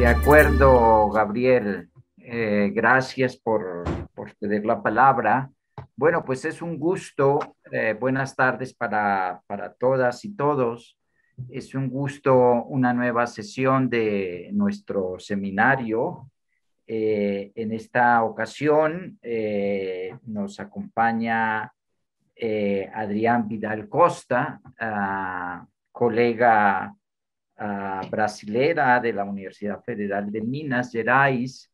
De acuerdo, Gabriel. Gracias por tener la palabra. Bueno, pues es un gusto. Buenas tardes para todas y todos. Es un gusto una nueva sesión de nuestro seminario. En esta ocasión nos acompaña Adrián Vidal Costa, colega brasilera de la Universidad Federal de Minas Gerais,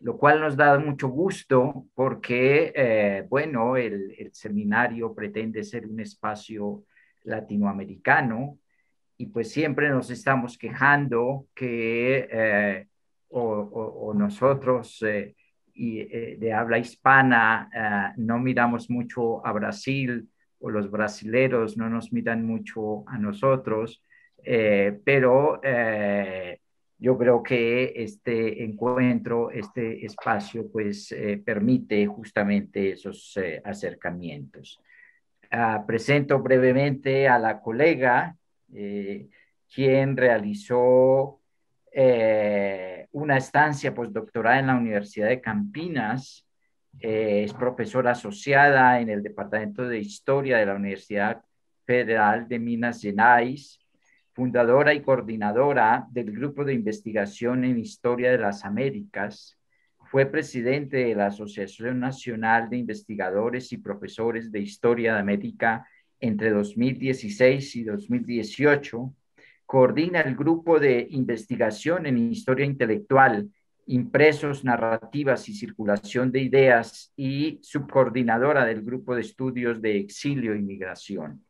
lo cual nos da mucho gusto porque, bueno, el seminario pretende ser un espacio latinoamericano y pues siempre nos estamos quejando que o nosotros de habla hispana no miramos mucho a Brasil o los brasileros no nos miran mucho a nosotros, pero yo creo que este encuentro, este espacio, pues permite justamente esos acercamientos. Presento brevemente a la colega, quien realizó una estancia postdoctoral en la Universidad de Campinas. Es profesora asociada en el Departamento de Historia de la Universidad Federal de Minas Gerais, fundadora y coordinadora del Grupo de Investigación en Historia de las Américas. Fue presidente de la Asociación Nacional de Investigadores y Profesores de Historia de América entre 2016 y 2018. Coordina el Grupo de Investigación en Historia Intelectual, Impresos, Narrativas y Circulación de Ideas y subcoordinadora del Grupo de Estudios de Exilio y Migración.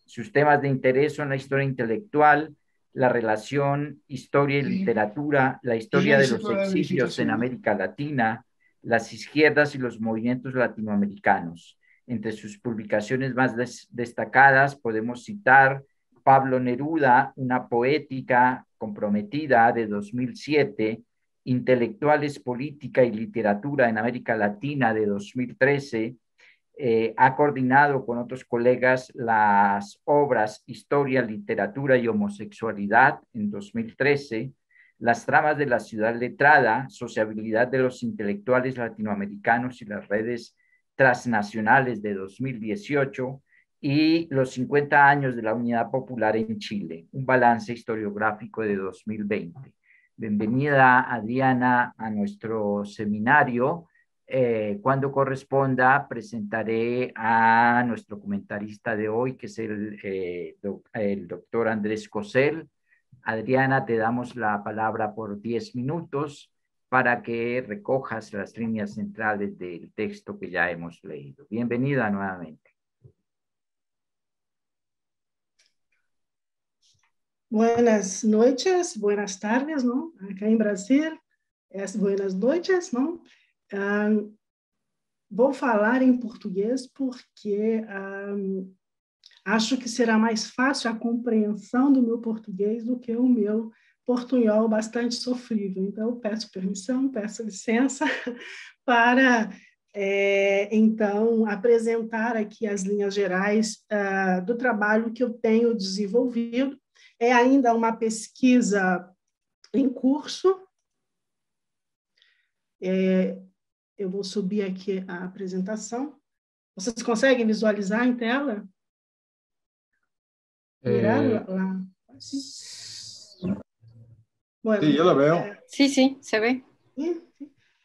Sus temas de interés son la historia intelectual, la relación historia y literatura, la historia de los exilios en América Latina, las izquierdas y los movimientos latinoamericanos. Entre sus publicaciones más destacadas podemos citar Pablo Neruda, una poética comprometida, de 2007, Intelectuales, Política y Literatura en América Latina, de 2013, ha coordinado con otros colegas las obras Historia, Literatura y Homosexualidad en 2013, Las tramas de la ciudad letrada, Sociabilidad de los intelectuales latinoamericanos y las redes transnacionales, de 2018, y Los 50 años de la Unidad Popular en Chile, un balance historiográfico, de 2020. Bienvenida, Adriana, a nuestro seminario. Cuando corresponda, presentaré a nuestro comentarista de hoy, que es el doctor Andrés Cosel. Adriana, te damos la palabra por 10 minutos para que recojas las líneas centrales del texto que ya hemos leído. Bienvenida nuevamente. Buenas noches, buenas tardes, ¿no? Acá en Brasil, es buenas noches, ¿no? Vou falar em português porque acho que será mais fácil a compreensão do meu português do que o meu portunhol bastante sofrível. Então, eu peço permissão, peço licença para, então, apresentar aqui as linhas gerais do trabalho que eu tenho desenvolvido. É ainda uma pesquisa em curso. Eu vou subir aqui a apresentação. Vocês conseguem visualizar em tela? Mirar lá. Bueno, sí, yo lo veo. Sí, sí, se ve.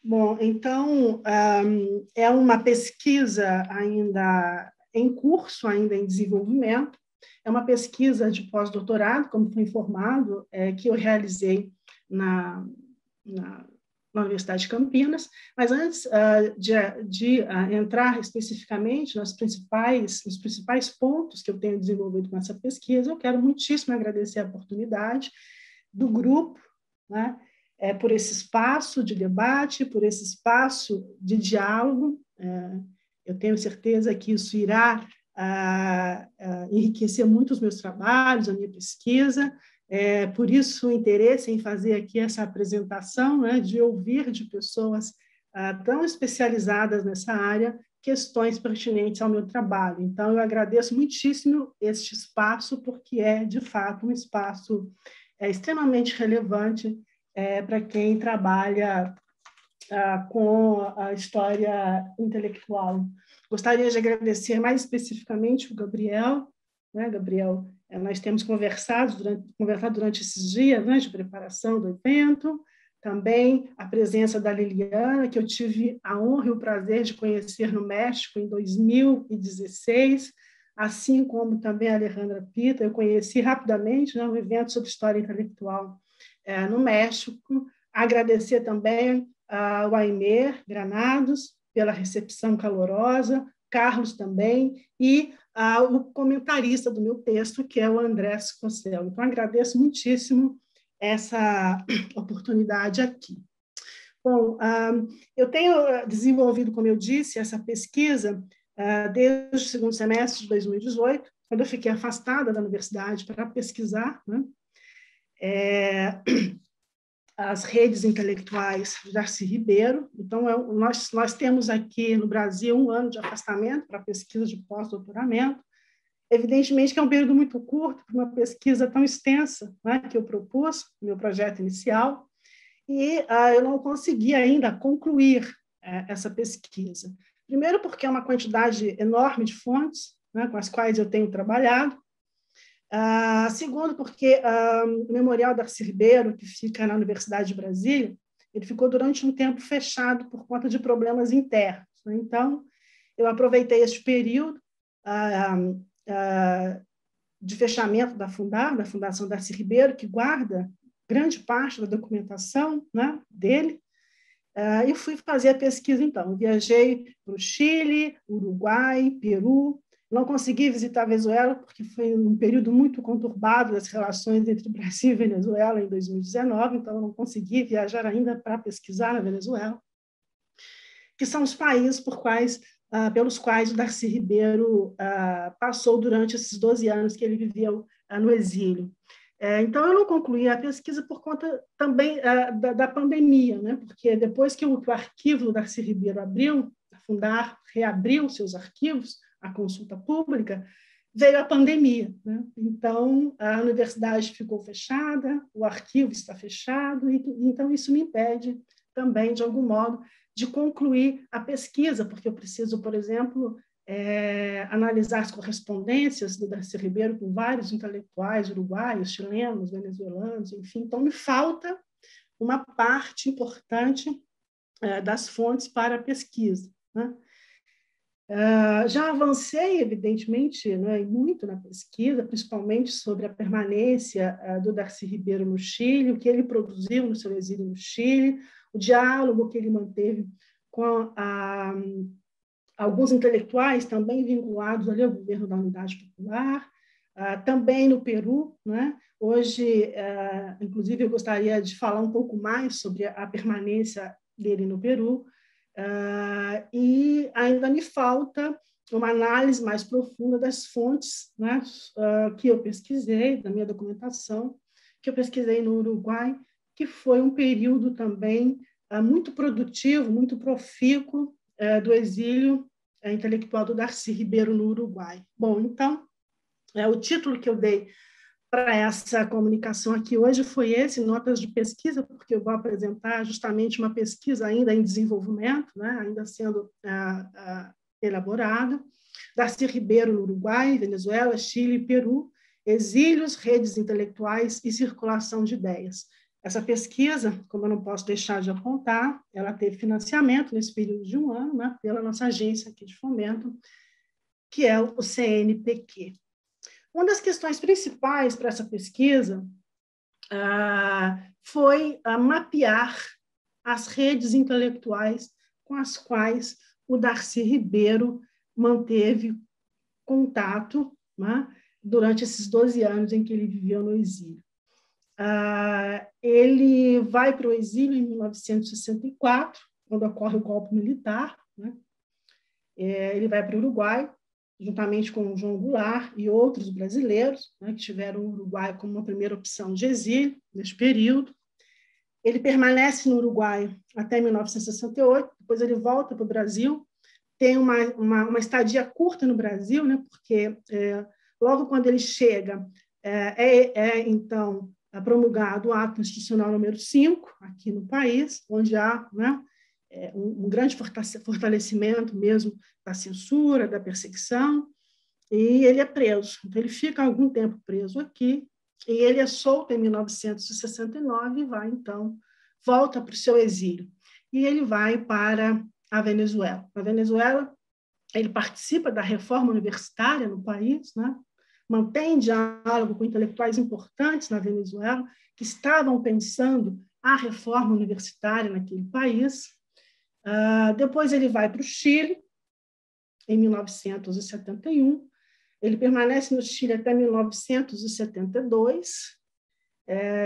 Bom, então, é uma pesquisa ainda em curso, ainda em desenvolvimento. É uma pesquisa de pós-doutorado, como foi informado, que eu realizei na Universidade de Campinas, mas antes de entrar especificamente nos principais pontos que eu tenho desenvolvido com essa pesquisa, eu quero muitíssimo agradecer a oportunidade do grupo, né, por esse espaço de debate, por esse espaço de diálogo. Eu tenho certeza que isso irá enriquecer muito os meus trabalhos, a minha pesquisa. Por isso o interesse em fazer aqui essa apresentação, né, de ouvir de pessoas tão especializadas nessa área questões pertinentes ao meu trabalho. Então, eu agradeço muitíssimo este espaço, porque é, de fato, um espaço extremamente relevante para quem trabalha com a história intelectual. Gostaria de agradecer mais especificamente o Gabriel, né, Gabriel? Nós temos conversado durante esses dias, né, de preparação do evento, também a presença da Liliana, que eu tive a honra e o prazer de conhecer no México em 2016, assim como também a Alejandra Pita, eu conheci rapidamente, né, um evento sobre história intelectual no México. Agradecer também ao Aimer Granados pela recepção calorosa, Carlos também, e o comentarista do meu texto, que é o André Scocel. Então, agradeço muitíssimo essa oportunidade aqui. Bom, eu tenho desenvolvido, como eu disse, essa pesquisa desde o segundo semestre de 2018, quando eu fiquei afastada da universidade para pesquisar, né, as redes intelectuais de Darcy Ribeiro. Então, nós temos aqui no Brasil 1 ano de afastamento para pesquisa de pós-doutoramento. Evidentemente que é um período muito curto para uma pesquisa tão extensa, né, que eu propus no meu projeto inicial, e eu não consegui ainda concluir essa pesquisa. Primeiro, porque é uma quantidade enorme de fontes, né, com as quais eu tenho trabalhado. Segundo, porque o Memorial Darcy Ribeiro, que fica na Universidade de Brasília, ele ficou durante um tempo fechado por conta de problemas internos, né? Então, eu aproveitei este período de fechamento da Fundação Darcy Ribeiro, que guarda grande parte da documentação, né, dele, e fui fazer a pesquisa, então. Eu viajei para o Chile, Uruguai, Peru. Não consegui visitar a Venezuela, porque foi um período muito conturbado das relações entre Brasil e Venezuela em 2019, então eu não consegui viajar ainda para pesquisar na Venezuela, que são os países pelos quais o Darcy Ribeiro passou durante esses 12 anos que ele viveu no exílio. Então, eu não concluí a pesquisa por conta também da pandemia, né? Porque depois que o arquivo do Darcy Ribeiro abriu, a Fundar reabriu seus arquivos, a consulta pública, veio a pandemia, né? Então, a universidade ficou fechada, o arquivo está fechado, e então isso me impede também, de algum modo, de concluir a pesquisa, porque eu preciso, por exemplo, analisar as correspondências do Darcy Ribeiro com vários intelectuais uruguaios, chilenos, venezuelanos, enfim. Então, me falta uma parte importante das fontes para a pesquisa, né? Já avancei, evidentemente, né, muito na pesquisa, principalmente sobre a permanência do Darcy Ribeiro no Chile, o que ele produziu no seu exílio no Chile, o diálogo que ele manteve com alguns intelectuais também vinculados ali ao governo da Unidade Popular, também no Peru, né? Hoje, inclusive, eu gostaria de falar um pouco mais sobre a permanência dele no Peru, e ainda me falta uma análise mais profunda das fontes, né, que eu pesquisei, da minha documentação, que eu pesquisei no Uruguai, que foi um período também muito produtivo, muito profícuo do exílio intelectual do Darcy Ribeiro no Uruguai. Bom, então, o título que eu dei para essa comunicação aqui hoje foi esse, notas de pesquisa, porque eu vou apresentar justamente uma pesquisa ainda em desenvolvimento, né, ainda sendo elaborada. Darcy Ribeiro no Uruguai, Venezuela, Chile e Peru, exílios, redes intelectuais e circulação de ideias. Essa pesquisa, como eu não posso deixar de apontar, ela teve financiamento nesse período de 1 ano, né, pela nossa agência aqui de fomento, que é o CNPq. Uma das questões principais para essa pesquisa foi mapear as redes intelectuais com as quais o Darcy Ribeiro manteve contato, né, durante esses 12 anos em que ele viveu no exílio. Ele vai para o exílio em 1964, quando ocorre o golpe militar, né? Ele vai para o Uruguai, juntamente com o João Goulart e outros brasileiros, né, que tiveram o Uruguai como uma primeira opção de exílio nesse período. Ele permanece no Uruguai até 1968, depois ele volta para o Brasil, tem uma estadia curta no Brasil, né, porque logo quando ele chega, então promulgado o Ato Institucional número 5, aqui no país, onde há, né, um grande fortalecimento mesmo da censura, da perseguição, e ele é preso. Então, ele fica algum tempo preso aqui, e ele é solto em 1969 e vai, então, volta para o seu exílio. E ele vai para a Venezuela. Na Venezuela, ele participa da reforma universitária no país, né? Mantém diálogo com intelectuais importantes na Venezuela, que estavam pensando a reforma universitária naquele país. Depois ele vai para o Chile, em 1971. Ele permanece no Chile até 1972.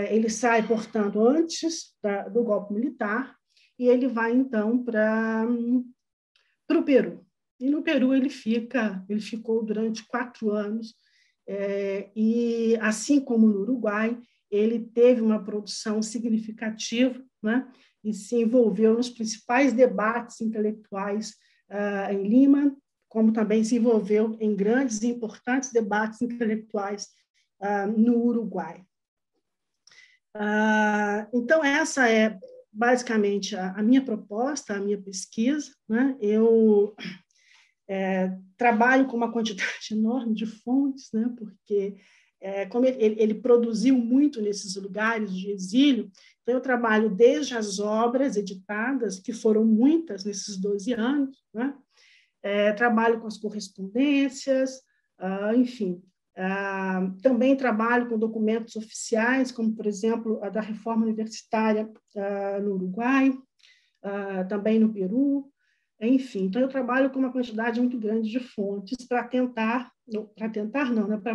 Ele sai, portanto, antes do golpe militar, e ele vai, então, para o Peru. E no Peru ele ficou durante 4 anos, e, assim como no Uruguai, ele teve uma produção significativa, né, e se envolveu nos principais debates intelectuais em Lima, como também se envolveu em grandes e importantes debates intelectuais no Uruguai. Então, essa é basicamente a minha proposta, a minha pesquisa, né? Eu trabalho com uma quantidade enorme de fontes, né? Porque, como ele produziu muito nesses lugares de exílio, então eu trabalho desde as obras editadas, que foram muitas nesses 12 anos, né? Trabalho com as correspondências, enfim. Também trabalho com documentos oficiais, como, por exemplo, a da reforma universitária no Uruguai, também no Peru, enfim. Então, eu trabalho com uma quantidade muito grande de fontes para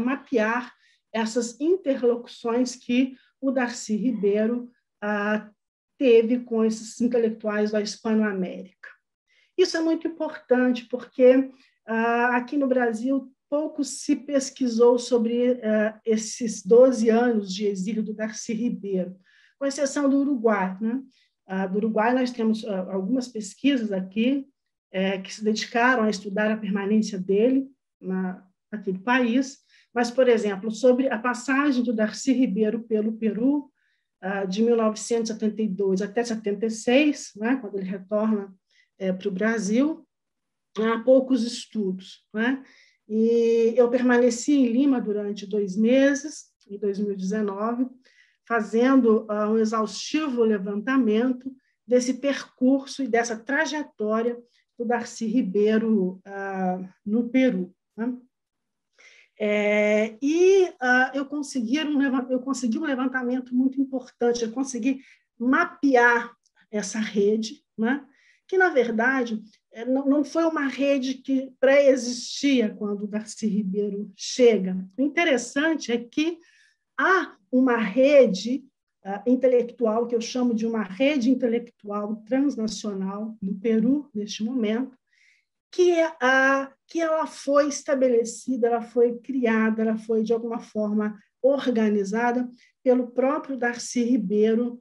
mapear essas interlocuções que o Darcy Ribeiro teve com esses intelectuais da Hispanoamérica. Isso é muito importante, porque aqui no Brasil pouco se pesquisou sobre esses 12 anos de exílio do Darcy Ribeiro, com exceção do Uruguai, né? Do Uruguai, nós temos algumas pesquisas aqui que se dedicaram a estudar a permanência dele naquele país, mas, por exemplo, sobre a passagem do Darcy Ribeiro pelo Peru, de 1972 até 76, né, quando ele retorna para o Brasil, há poucos estudos, né? E eu permaneci em Lima durante 2 meses, em 2019, fazendo um exaustivo levantamento desse percurso e dessa trajetória do Darcy Ribeiro no Peru, né? Eu consegui um levantamento muito importante, eu consegui mapear essa rede, né? Que, na verdade, não foi uma rede que pré-existia quando o Darcy Ribeiro chega. O interessante é que há uma rede intelectual, que eu chamo de uma rede intelectual transnacional no Peru, neste momento, que ela foi estabelecida, ela foi criada, ela foi, de alguma forma, organizada pelo próprio Darcy Ribeiro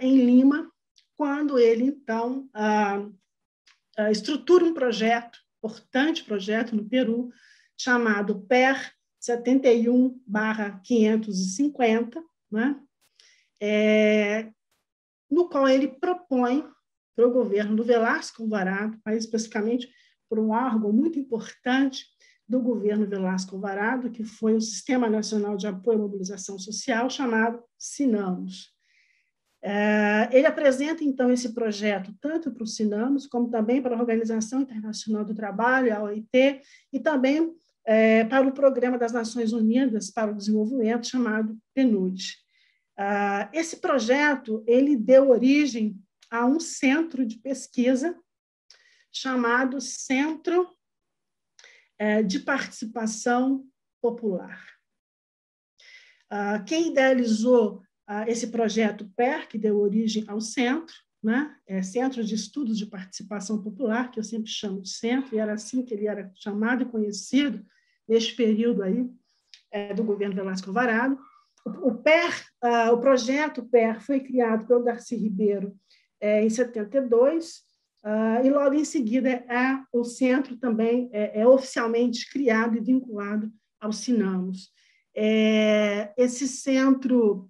em Lima, quando ele, então, estrutura um projeto, importante projeto no Peru, chamado PER 71/550, né? No qual ele propõe para o governo do Velasco Alvarado, mais especificamente por um órgão muito importante do governo Velasco Alvarado, que foi o Sistema Nacional de Apoio à Mobilização Social, chamado SINAMOS. Ele apresenta, então, esse projeto tanto para o SINAMOS, como também para a Organização Internacional do Trabalho, a OIT, e também para o Programa das Nações Unidas para o Desenvolvimento, chamado PNUD. Esse projeto ele deu origem a um centro de pesquisa chamado Centro de Participação Popular. Quem idealizou esse projeto PER, que deu origem ao centro, né? Centro de Estudos de Participação Popular, que eu sempre chamo de centro, e era assim que ele era chamado e conhecido neste período aí do governo Velasco Alvarado. O projeto PER foi criado pelo Darcy Ribeiro em 72, e logo em seguida o centro também é oficialmente criado e vinculado ao SINAMOS. Esse centro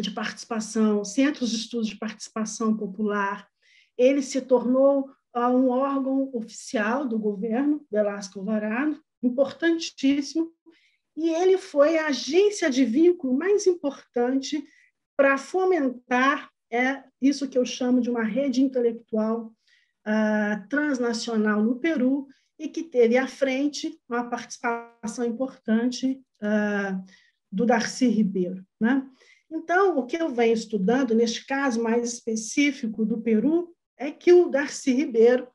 de participação, centros de estudos de participação popular. Ele se tornou um órgão oficial do governo Velasco Alvarado, importantíssimo, e ele foi a agência de vínculo mais importante para fomentar isso que eu chamo de uma rede intelectual transnacional no Peru, e que teve à frente uma participação importante do Darcy Ribeiro, né? Então, o que eu venho estudando, neste caso mais específico do Peru, é que o Darcy Ribeiro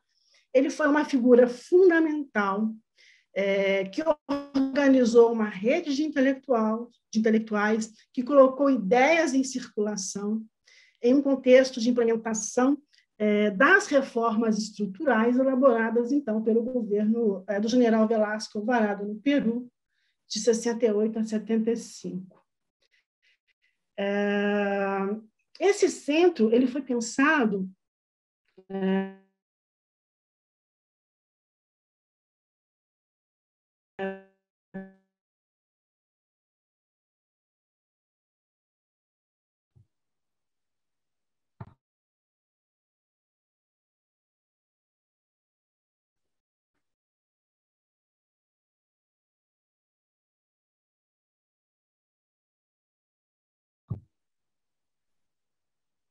ele foi uma figura fundamental que organizou uma rede de intelectuais, que colocou ideias em circulação em um contexto de implementação das reformas estruturais elaboradas, então, pelo governo do general Velasco Alvarado no Peru, de 68 a 75. Esse centro ele foi pensado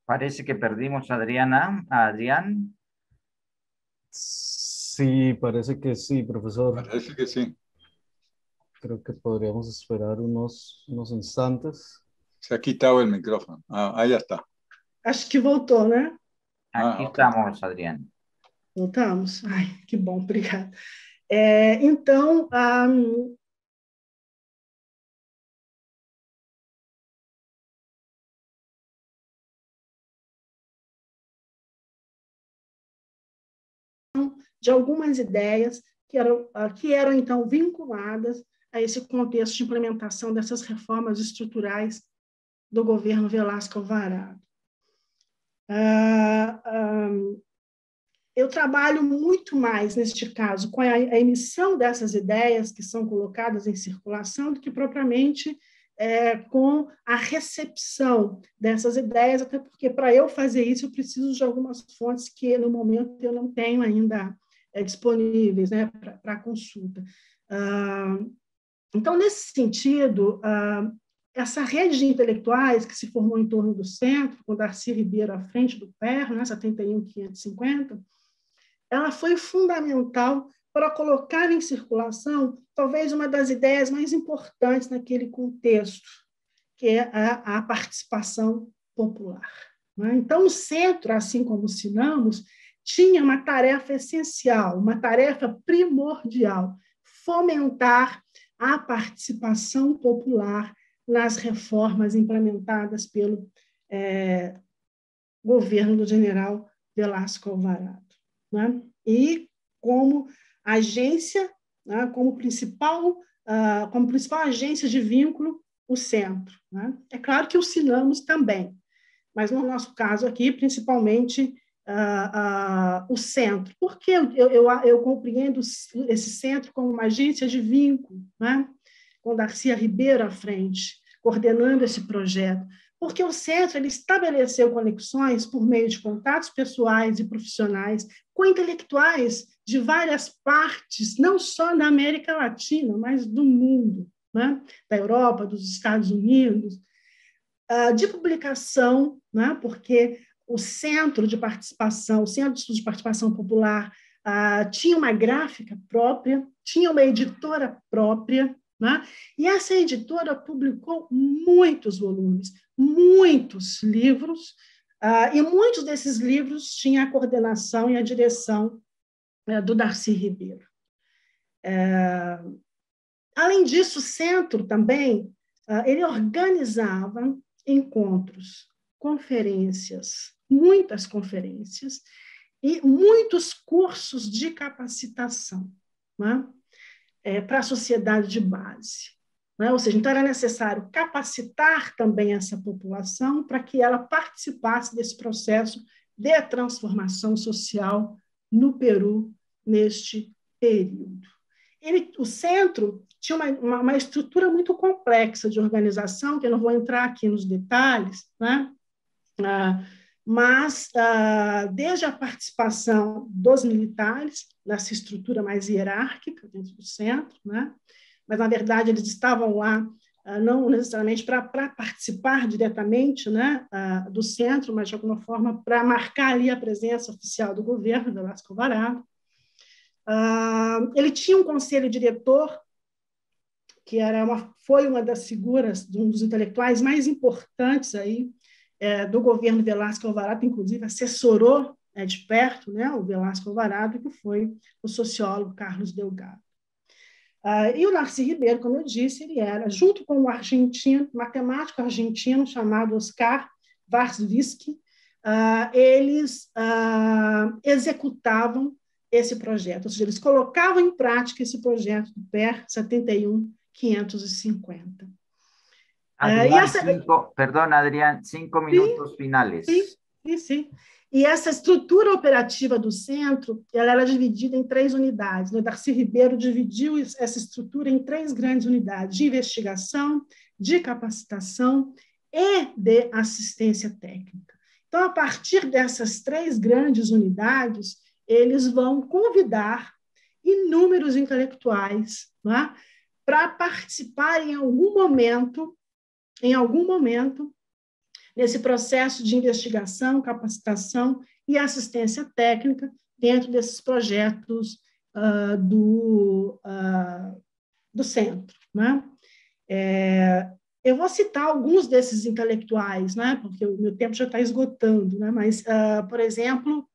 Parece que perdimos a Adriana, a Adrián. Sí, parece que sí, profesor. Parece que sí. Creo que podríamos esperar unos instantes. Se ha quitado el micrófono. Ahí ya está. Acho que voltou, né? Aquí ok. estamos, Adrián. Voltamos? Ai, que bom, obrigada. Então, de algumas ideias que eram, então, vinculadas a esse contexto de implementação dessas reformas estruturais do governo Velasco Alvarado. Eu trabalho muito mais, neste caso, com a emissão dessas ideias que são colocadas em circulação do que propriamente com a recepção dessas ideias, até porque, para eu fazer isso, eu preciso de algumas fontes que, no momento, eu não tenho ainda disponíveis, né, para consulta. Então, nesse sentido, essa rede de intelectuais que se formou em torno do centro, com Darcy Ribeiro à frente do PER, né, 71.550, ela foi fundamental para colocar em circulação talvez uma das ideias mais importantes naquele contexto, que é a participação popular. Então, o centro, assim como o Sinamos, tinha uma tarefa essencial, uma tarefa primordial, fomentar a participação popular nas reformas implementadas pelo governo do general Velasco Alvarado. Né? E como agência, né, como principal agência de vínculo, o centro. Né? É claro que o Sinamos também, mas no nosso caso aqui, principalmente o centro. Por que eu compreendo esse centro como uma agência de vínculo, né? Com Darcy Ribeiro à frente, coordenando esse projeto? Porque o centro ele estabeleceu conexões por meio de contatos pessoais e profissionais com intelectuais de várias partes, não só da América Latina, mas do mundo, né? Da Europa, dos Estados Unidos, de publicação, né? Porque o Centro de Participação, o Centro de Estudos de Participação Popular, tinha uma gráfica própria, tinha uma editora própria, né? E essa editora publicou muitos volumes, muitos livros, e muitos desses livros tinham a coordenação e a direção do Darcy Ribeiro. Além disso, o centro também ele organizava encontros, conferências, muitas conferências e muitos cursos de capacitação, né? Para a sociedade de base. Né? Ou seja, então era necessário capacitar também essa população para que ela participasse desse processo de transformação social no Peru neste período. o centro tinha uma estrutura muito complexa de organização, que eu não vou entrar aqui nos detalhes, né? Mas desde a participação dos militares, nessa estrutura mais hierárquica dentro do centro, né? Mas, na verdade, eles estavam lá não necessariamente para participar diretamente, né, do centro, mas, de alguma forma, para marcar ali a presença oficial do governo, Velasco Alvarado. Ele tinha um conselho diretor, que foi uma das figuras, um dos intelectuais mais importantes aí, do governo Velasco Alvarado, inclusive assessorou de perto, né, o Velasco Alvarado, que foi o sociólogo Carlos Delgado. E o Darcy Ribeiro, como eu disse, ele era, junto com um argentino, matemático argentino chamado Oscar Varsvitsky, eles executavam esse projeto, ou seja, eles colocavam em prática esse projeto do PER 71.550. Perdão, Adrián, 5 minutos finales. Sim. E essa estrutura operativa do centro, ela era dividida em 3 unidades. O Darcy Ribeiro dividiu essa estrutura em 3 grandes unidades, de investigação, de capacitação e de assistência técnica. Então, a partir dessas 3 grandes unidades, eles vão convidar inúmeros intelectuais, né, para participar em algum momento, nesse processo de investigação, capacitação e assistência técnica dentro desses projetos do centro, né? Eu vou citar alguns desses intelectuais, né, porque o meu tempo já está esgotando, né, mas, por exemplo,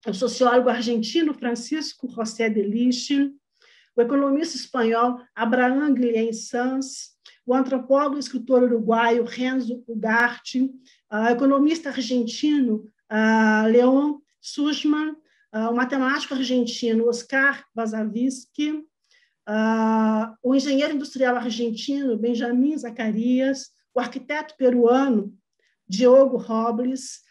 o sociólogo argentino Francisco José de Lich, o economista espanhol Abraham Guillén Sanz, o antropólogo e escritor uruguaio Renzo Ugarte, o economista argentino Leon Sussman, o matemático argentino Oscar Varsavitsky, o engenheiro industrial argentino Benjamin Zacarias, o arquiteto peruano Diogo Robles,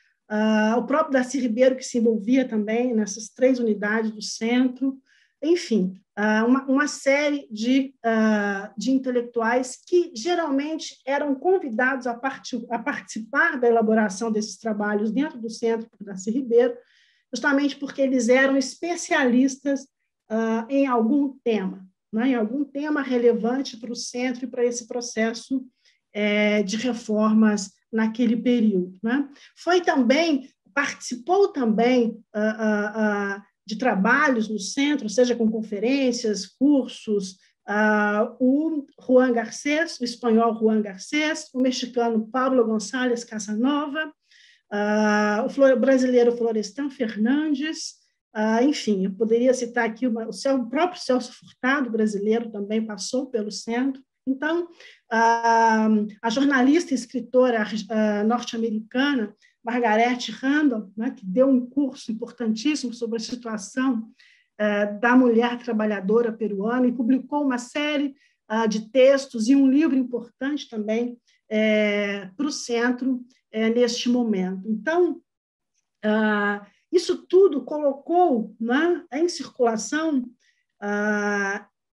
o próprio Darcy Ribeiro, que se envolvia também nessas 3 unidades do centro, enfim, uma série de intelectuais que geralmente eram convidados a participar da elaboração desses trabalhos dentro do centro por Darcy Ribeiro, justamente porque eles eram especialistas em algum tema, né, em algum tema relevante para o centro e para esse processo de reformas naquele período, né? Participou também de trabalhos no centro, seja com conferências, cursos, o Juan Garcés, o espanhol Juan Garcés, o mexicano Pablo González Casanova, o brasileiro Florestan Fernandes, enfim, eu poderia citar aqui o próprio Celso Furtado, brasileiro, também passou pelo centro. Então, a jornalista e escritora norte-americana Margaret Randall, né, que deu um curso importantíssimo sobre a situação da mulher trabalhadora peruana e publicou uma série de textos e um livro importante também para o centro neste momento. Então, isso tudo colocou, né, em circulação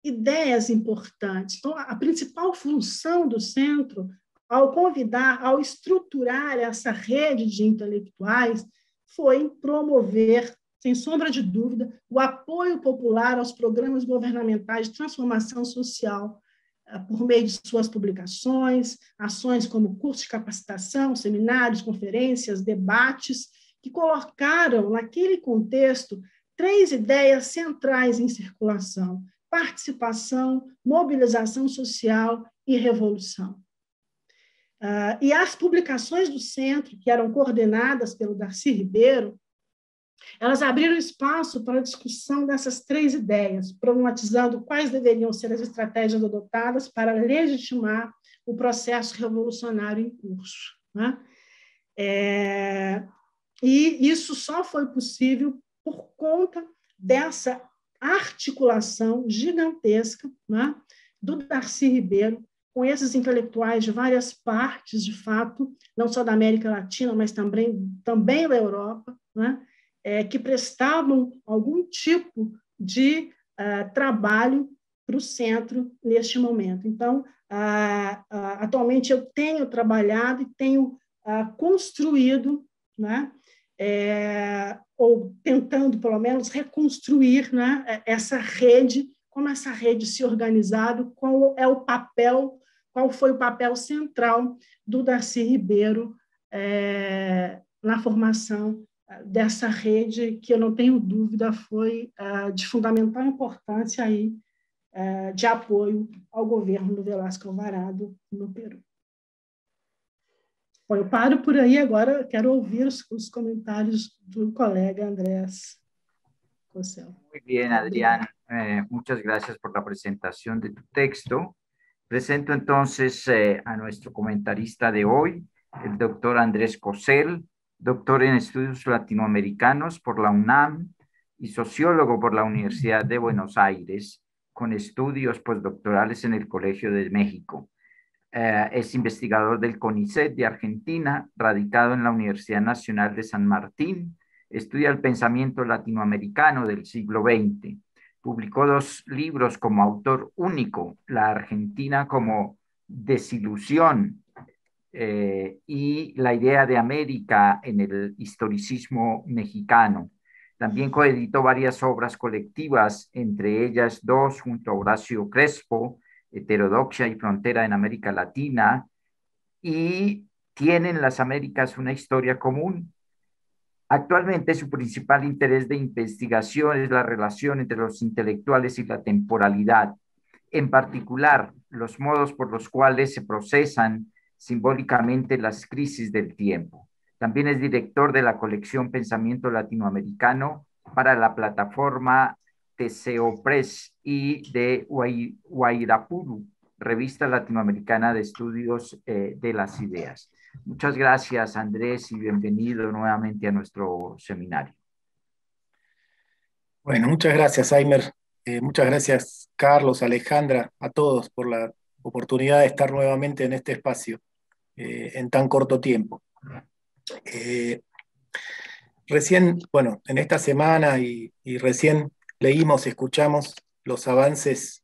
ideias importantes. Então, a principal função do centro, ao estruturar essa rede de intelectuais, foi promover, sem sombra de dúvida, o apoio popular aos programas governamentais de transformação social, por meio de suas publicações, ações como cursos de capacitação, seminários, conferências, debates, que colocaram, naquele contexto, 3 ideias centrais em circulação: participação, mobilização social e revolução. E as publicações do centro, que eram coordenadas pelo Darcy Ribeiro, elas abriram espaço para a discussão dessas 3 ideias, problematizando quais deveriam ser as estratégias adotadas para legitimar o processo revolucionário em curso, né? E isso só foi possível por conta dessa articulação gigantesca, né, do Darcy Ribeiro com esses intelectuais de várias partes, de fato, não só da América Latina, mas também da Europa, né, que prestavam algum tipo de trabalho para o centro neste momento. Então, atualmente eu tenho trabalhado e tenho construído, né, ou tentando, pelo menos, reconstruir, né, essa rede, como essa rede se organizado, qual foi o papel central do Darcy Ribeiro na formação dessa rede, que eu não tenho dúvida foi de fundamental importância aí, de apoio ao governo do Velasco Alvarado no Peru. Bom, eu paro por aí agora, quero ouvir os comentários do colega Andrés Cossel. Muy bien, Adrián. Muchas gracias por la presentación de tu texto. Presento entonces a nuestro comentarista de hoy, el doctor Andrés Cossel, doctor en estudios latinoamericanos por la UNAM y sociólogo por la Universidad de Buenos Aires, con estudios postdoctorales en el Colegio de México. Es investigador del CONICET de Argentina, radicado en la Universidad Nacional de San Martín. Estudia el pensamiento latinoamericano del siglo XX. Publicó 2 libros como autor único, La Argentina como desilusión y La idea de América en el historicismo mexicano. También coeditó varias obras colectivas, entre ellas 2 junto a Horacio Crespo, Heterodoxia y Frontera en América Latina, y Tienen las Américas una historia común. Actualmente su principal interés de investigación es la relación entre los intelectuales y la temporalidad, en particular los modos por los cuales se procesan simbólicamente las crisis del tiempo. También es director de la colección Pensamiento Latinoamericano para la plataforma Teseo Press y de Guairapuru, Revista Latinoamericana de Estudios de las Ideas. Muchas gracias, Andrés, y bienvenido nuevamente a nuestro seminario. Bueno, muchas gracias, Aimer. Muchas gracias, Carlos, Alejandra, a todos por la oportunidad de estar nuevamente en este espacio en tan corto tiempo. Recién, bueno, en esta semana y recién leímos, escuchamos los avances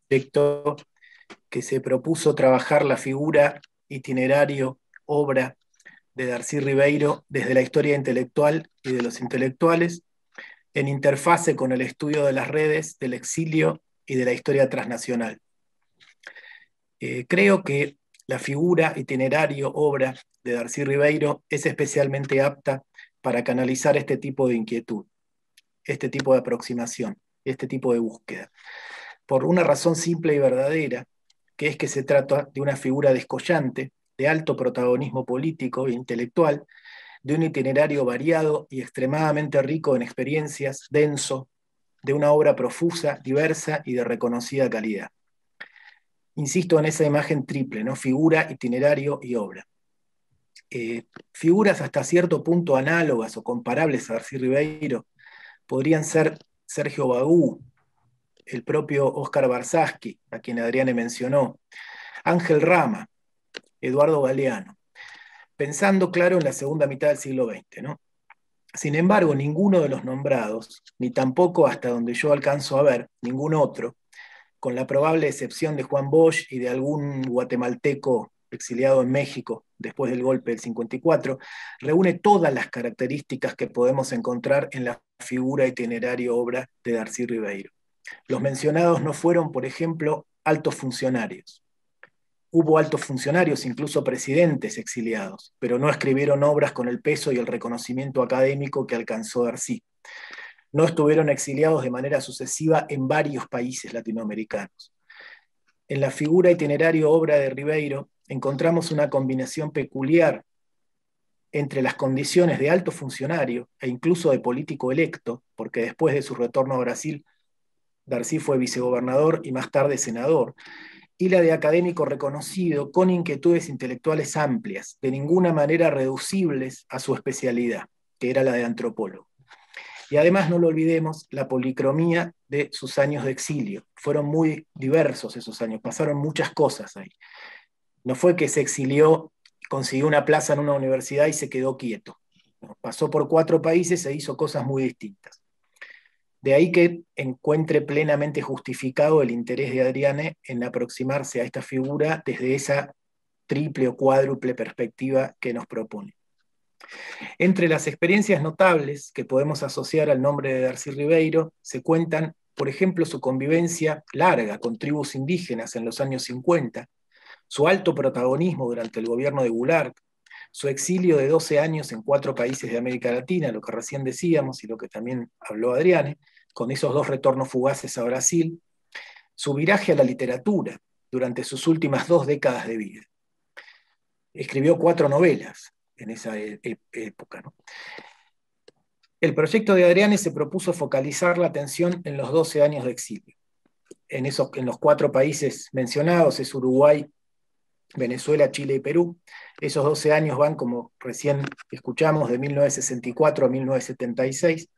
que se propuso trabajar la figura, itinerario, obra de Darcy Ribeiro desde la historia intelectual y de los intelectuales, en interfase con el estudio de las redes, del exilio y de la historia transnacional. Creo que la figura, itinerario, obra de Darcy Ribeiro es especialmente apta para canalizar este tipo de inquietud, este tipo de aproximación, este tipo de búsqueda, por una razón simple y verdadera, que es que se trata de una figura descollante, de alto protagonismo político e intelectual, de un itinerario variado y extremadamente rico en experiencias, denso, de una obra profusa, diversa y de reconocida calidad. Insisto en esa imagen triple, ¿no? Figura, itinerario y obra. Figuras hasta cierto punto análogas o comparables a Darcy Ribeiro podrían ser Sergio Bagú, el propio Óscar Barsaski, a quien Adriane mencionó, Ángel Rama, Eduardo Galeano, pensando, claro, en la segunda mitad del siglo XX, ¿no? Sin embargo, ninguno de los nombrados, ni tampoco hasta donde yo alcanzo a ver, ningún otro, con la probable excepción de Juan Bosch y de algún guatemalteco exiliado en México después del golpe del 54, reúne todas las características que podemos encontrar en la figura, itinerario, obra de Darcy Ribeiro. Los mencionados no fueron, por ejemplo, altos funcionarios. Hubo altos funcionarios, incluso presidentes exiliados, pero no escribieron obras con el peso y el reconocimiento académico que alcanzó Darcy. No estuvieron exiliados de manera sucesiva en varios países latinoamericanos. En la figura, itinerario, obra de Ribeiro encontramos una combinación peculiar entre las condiciones de alto funcionario e incluso de político electo, porque después de su retorno a Brasil, Darcy fue vicegobernador y más tarde senador, y la de académico reconocido con inquietudes intelectuales amplias, de ninguna manera reducibles a su especialidad, que era la de antropólogo. Y además, no lo olvidemos, la policromía de sus años de exilio. Fueron muy diversos esos años, pasaron muchas cosas ahí. No fue que se exilió, consiguió una plaza en una universidad y se quedó quieto. Pasó por 4 países e hizo cosas muy distintas. De ahí que encuentre plenamente justificado el interés de Adriane en aproximarse a esta figura desde esa triple o cuádruple perspectiva que nos propone. Entre las experiencias notables que podemos asociar al nombre de Darcy Ribeiro se cuentan, por ejemplo, su convivencia larga con tribus indígenas en los años 50, su alto protagonismo durante el gobierno de Goulart, su exilio de 12 años en 4 países de América Latina, lo que recién decíamos y lo que también habló Adriane, con esos 2 retornos fugaces a Brasil, su viraje a la literatura durante sus últimas 2 décadas de vida. Escribió 4 novelas en esa época, ¿no? El proyecto de Adriane se propuso focalizar la atención en los 12 años de exilio. En los 4 países mencionados, es Uruguay, Venezuela, Chile y Perú. Esos 12 años van, como recién escuchamos, de 1964 a 1976.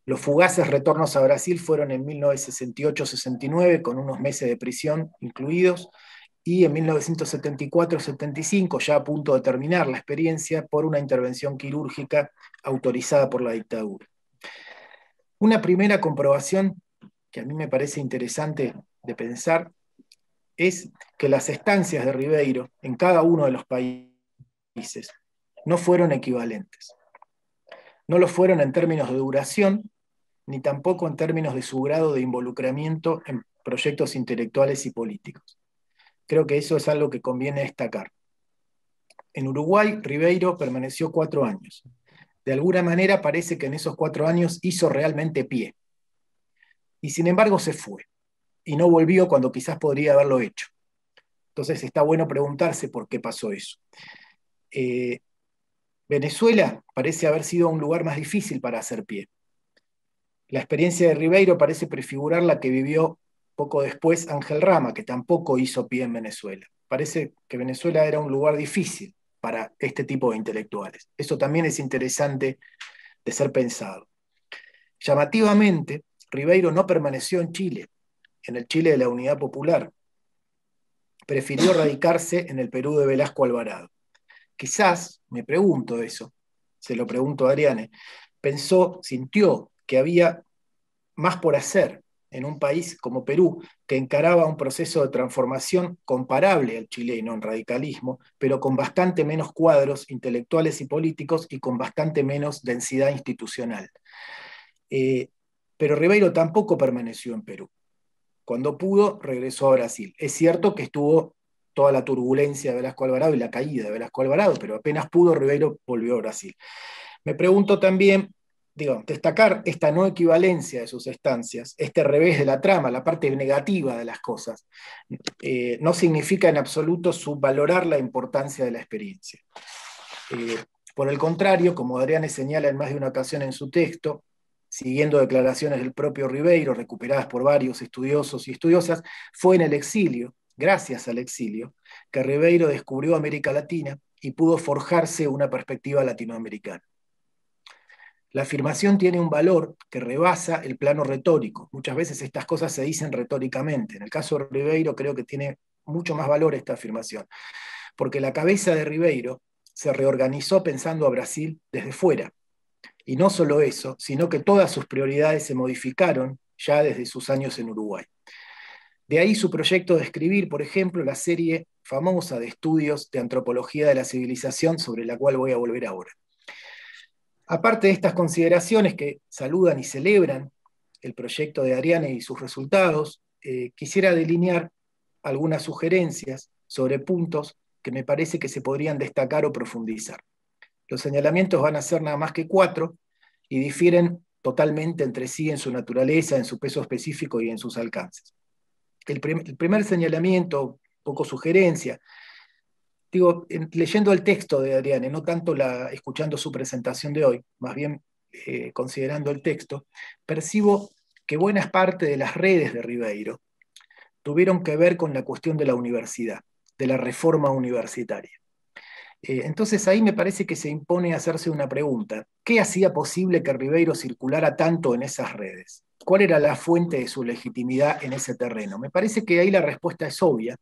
Los fugaces retornos a Brasil fueron en 1968-69, con unos meses de prisión incluidos, y en 1974-75, ya a punto de terminar la experiencia, por una intervención quirúrgica autorizada por la dictadura. Una primera comprobación que a mí me parece interesante de pensar es que las estancias de Ribeiro en cada uno de los países no fueron equivalentes. No lo fueron en términos de duración, ni tampoco en términos de su grado de involucramiento en proyectos intelectuales y políticos. Creo que eso es algo que conviene destacar. En Uruguay, Ribeiro permaneció 4 años. De alguna manera parece que en esos 4 años hizo realmente pie. Y sin embargo se fue. Y no volvió cuando quizás podría haberlo hecho. Entonces está bueno preguntarse por qué pasó eso. Venezuela parece haber sido un lugar más difícil para hacer pie. La experiencia de Ribeiro parece prefigurar la que vivió poco después Ángel Rama, que tampoco hizo pie en Venezuela. Parece que Venezuela era un lugar difícil para este tipo de intelectuales. Eso también es interesante de ser pensado. Llamativamente, Ribeiro no permaneció en Chile, en el Chile de la Unidad Popular. Prefirió radicarse en el Perú de Velasco Alvarado. Quizás, me pregunto eso, se lo pregunto a Adriane, sintió que había más por hacer en un país como Perú, que encaraba un proceso de transformación comparable al chileno en radicalismo, pero con bastante menos cuadros intelectuales y políticos y con bastante menos densidad institucional. Pero Ribeiro tampoco permaneció en Perú. Cuando pudo, regresó a Brasil. Es cierto que estuvo toda la turbulencia de Velasco Alvarado y la caída de Velasco Alvarado, pero apenas pudo, Ribeiro volvió a Brasil. Me pregunto también, destacar esta no equivalencia de sus estancias, este revés de la trama, la parte negativa de las cosas, no significa en absoluto subvalorar la importancia de la experiencia. Por el contrario, como Adriane señala en más de una ocasión en su texto, siguiendo declaraciones del propio Ribeiro, recuperadas por varios estudiosos y estudiosas, fue en el exilio, gracias al exilio, que Ribeiro descubrió América Latina y pudo forjarse una perspectiva latinoamericana. La afirmación tiene un valor que rebasa el plano retórico. Muchas veces estas cosas se dicen retóricamente. En el caso de Ribeiro creo que tiene mucho más valor esta afirmación, porque la cabeza de Ribeiro se reorganizó pensando a Brasil desde fuera. Y no solo eso, sino que todas sus prioridades se modificaron ya desde sus años en Uruguay. De ahí su proyecto de escribir, por ejemplo, la serie famosa de estudios de antropología de la civilización, sobre la cual voy a volver ahora. Aparte de estas consideraciones que saludan y celebran el proyecto de Adriane y sus resultados, quisiera delinear algunas sugerencias sobre puntos que me parece que se podrían destacar o profundizar. Los señalamientos van a ser nada más que 4 y difieren totalmente entre sí en su naturaleza, en su peso específico y en sus alcances. El primer señalamiento, poco sugerencia, leyendo el texto de Adriane, no tanto escuchando su presentación de hoy, más bien considerando el texto, percibo que buenas partes de las redes de Ribeiro tuvieron que ver con la cuestión de la universidad, de la reforma universitaria. Entonces ahí me parece que se impone hacerse una pregunta. ¿Qué hacía posible que Ribeiro circulara tanto en esas redes? ¿Cuál era la fuente de su legitimidad en ese terreno? Me parece que ahí la respuesta es obvia.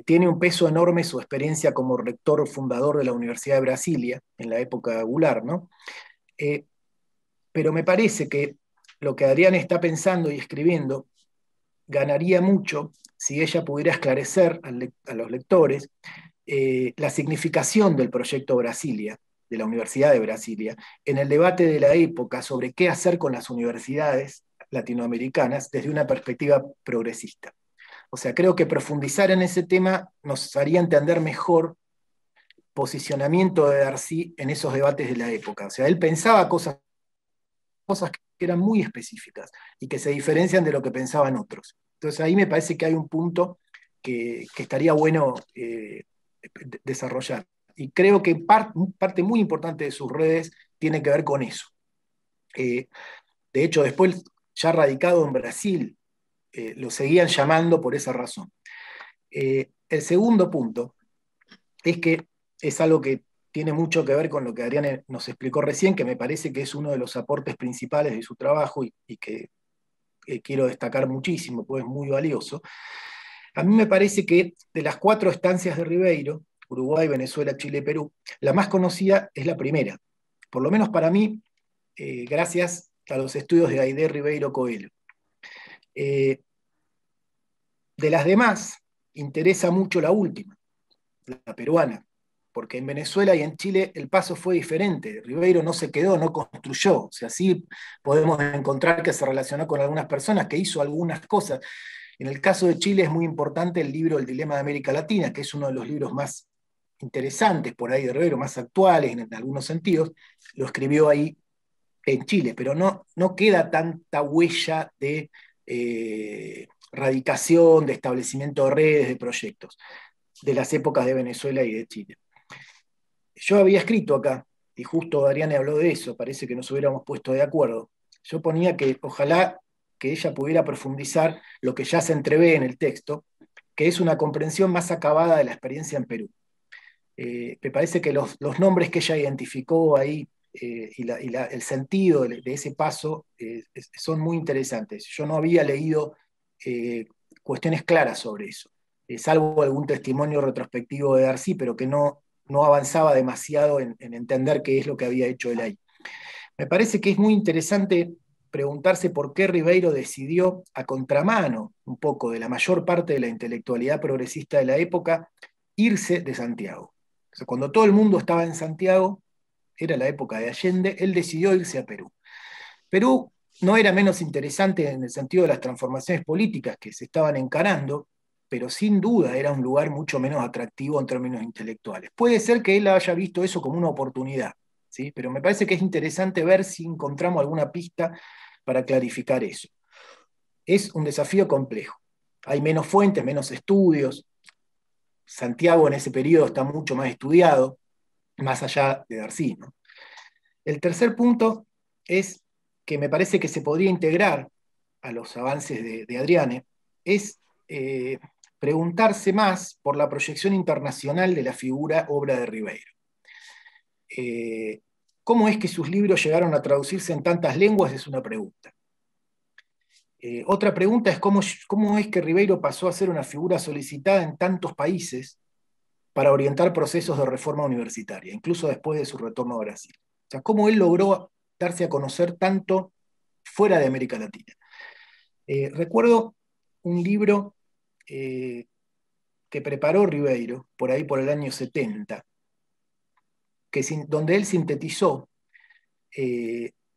Tiene un peso enorme su experiencia como rector fundador de la Universidad de Brasilia, en la época Goulart, ¿no? Pero me parece que lo que Adriana está pensando y escribiendo ganaría mucho si ella pudiera esclarecer a los lectores la significación del proyecto Brasilia, de la Universidad de Brasilia, en el debate de la época sobre qué hacer con las universidades latinoamericanas desde una perspectiva progresista. O sea, creo que profundizar en ese tema nos haría entender mejor posicionamiento de Darcy en esos debates de la época. O sea, él pensaba cosas que eran muy específicas y que se diferencian de lo que pensaban otros. Entonces ahí me parece que hay un punto que estaría bueno desarrollar. Y creo que parte muy importante de sus redes tiene que ver con eso. De hecho, después, ya radicado en Brasil, lo seguían llamando por esa razón. El segundo punto es que es algo que tiene mucho que ver con lo que Adriana nos explicó recién, que me parece que es uno de los aportes principales de su trabajo y que quiero destacar muchísimo, pues es muy valioso. A mí me parece que de las 4 estancias de Ribeiro, Uruguay, Venezuela, Chile, Perú, la más conocida es la primera, por lo menos para mí, gracias a los estudios de Aide Ribeiro Coelho. De las demás, interesa mucho la última, la peruana, porque en Venezuela y en Chile el paso fue diferente. Ribeiro no se quedó, no construyó. O sea, sí podemos encontrar que se relacionó con algunas personas, que hizo algunas cosas. En el caso de Chile es muy importante el libro El Dilema de América Latina, que es uno de los libros más interesantes por ahí de Ribeiro, más actuales en algunos sentidos. Lo escribió ahí en Chile, pero no queda tanta huella de radicación, de establecimiento de redes, de proyectos, de las épocas de Venezuela y de Chile. Yo había escrito acá, y justo Adriana habló de eso, parece que nos hubiéramos puesto de acuerdo. Yo ponía que ojalá que ella pudiera profundizar lo que ya se entrevé en el texto, que es una comprensión más acabada de la experiencia en Perú. Me parece que los nombres que ella identificó ahí el sentido de ese paso son muy interesantes. Yo no había leído cuestiones claras sobre eso, salvo algún testimonio retrospectivo de Darcy, pero que no avanzaba demasiado en entender qué es lo que había hecho él ahí. Me parece que es muy interesante preguntarse por qué Ribeiro decidió, a contramano un poco de la mayor parte de la intelectualidad progresista de la época, irse de Santiago. O sea, cuando todo el mundo estaba en Santiago, era la época de Allende, él decidió irse a Perú. Perú no era menos interesante en el sentido de las transformaciones políticas que se estaban encarando, pero sin duda era un lugar mucho menos atractivo en términos intelectuales. Puede ser que él haya visto eso como una oportunidad, ¿sí? Pero me parece que es interesante ver si encontramos alguna pista para clarificar eso. Es un desafío complejo. Hay menos fuentes, menos estudios. Santiago en ese periodo está mucho más estudiado, más allá de Darcy, ¿no? El tercer punto es que me parece que se podría integrar a los avances de Adriane, es preguntarse más por la proyección internacional de la figura obra de Ribeiro. ¿Cómo es que sus libros llegaron a traducirse en tantas lenguas? Es una pregunta. Otra pregunta es cómo es que Ribeiro pasó a ser una figura solicitada en tantos países para orientar procesos de reforma universitaria, incluso después de su retorno a Brasil. O sea, cómo él logró darse a conocer tanto fuera de América Latina. Recuerdo un libro que preparó Ribeiro, por ahí por el año 70, donde él sintetizó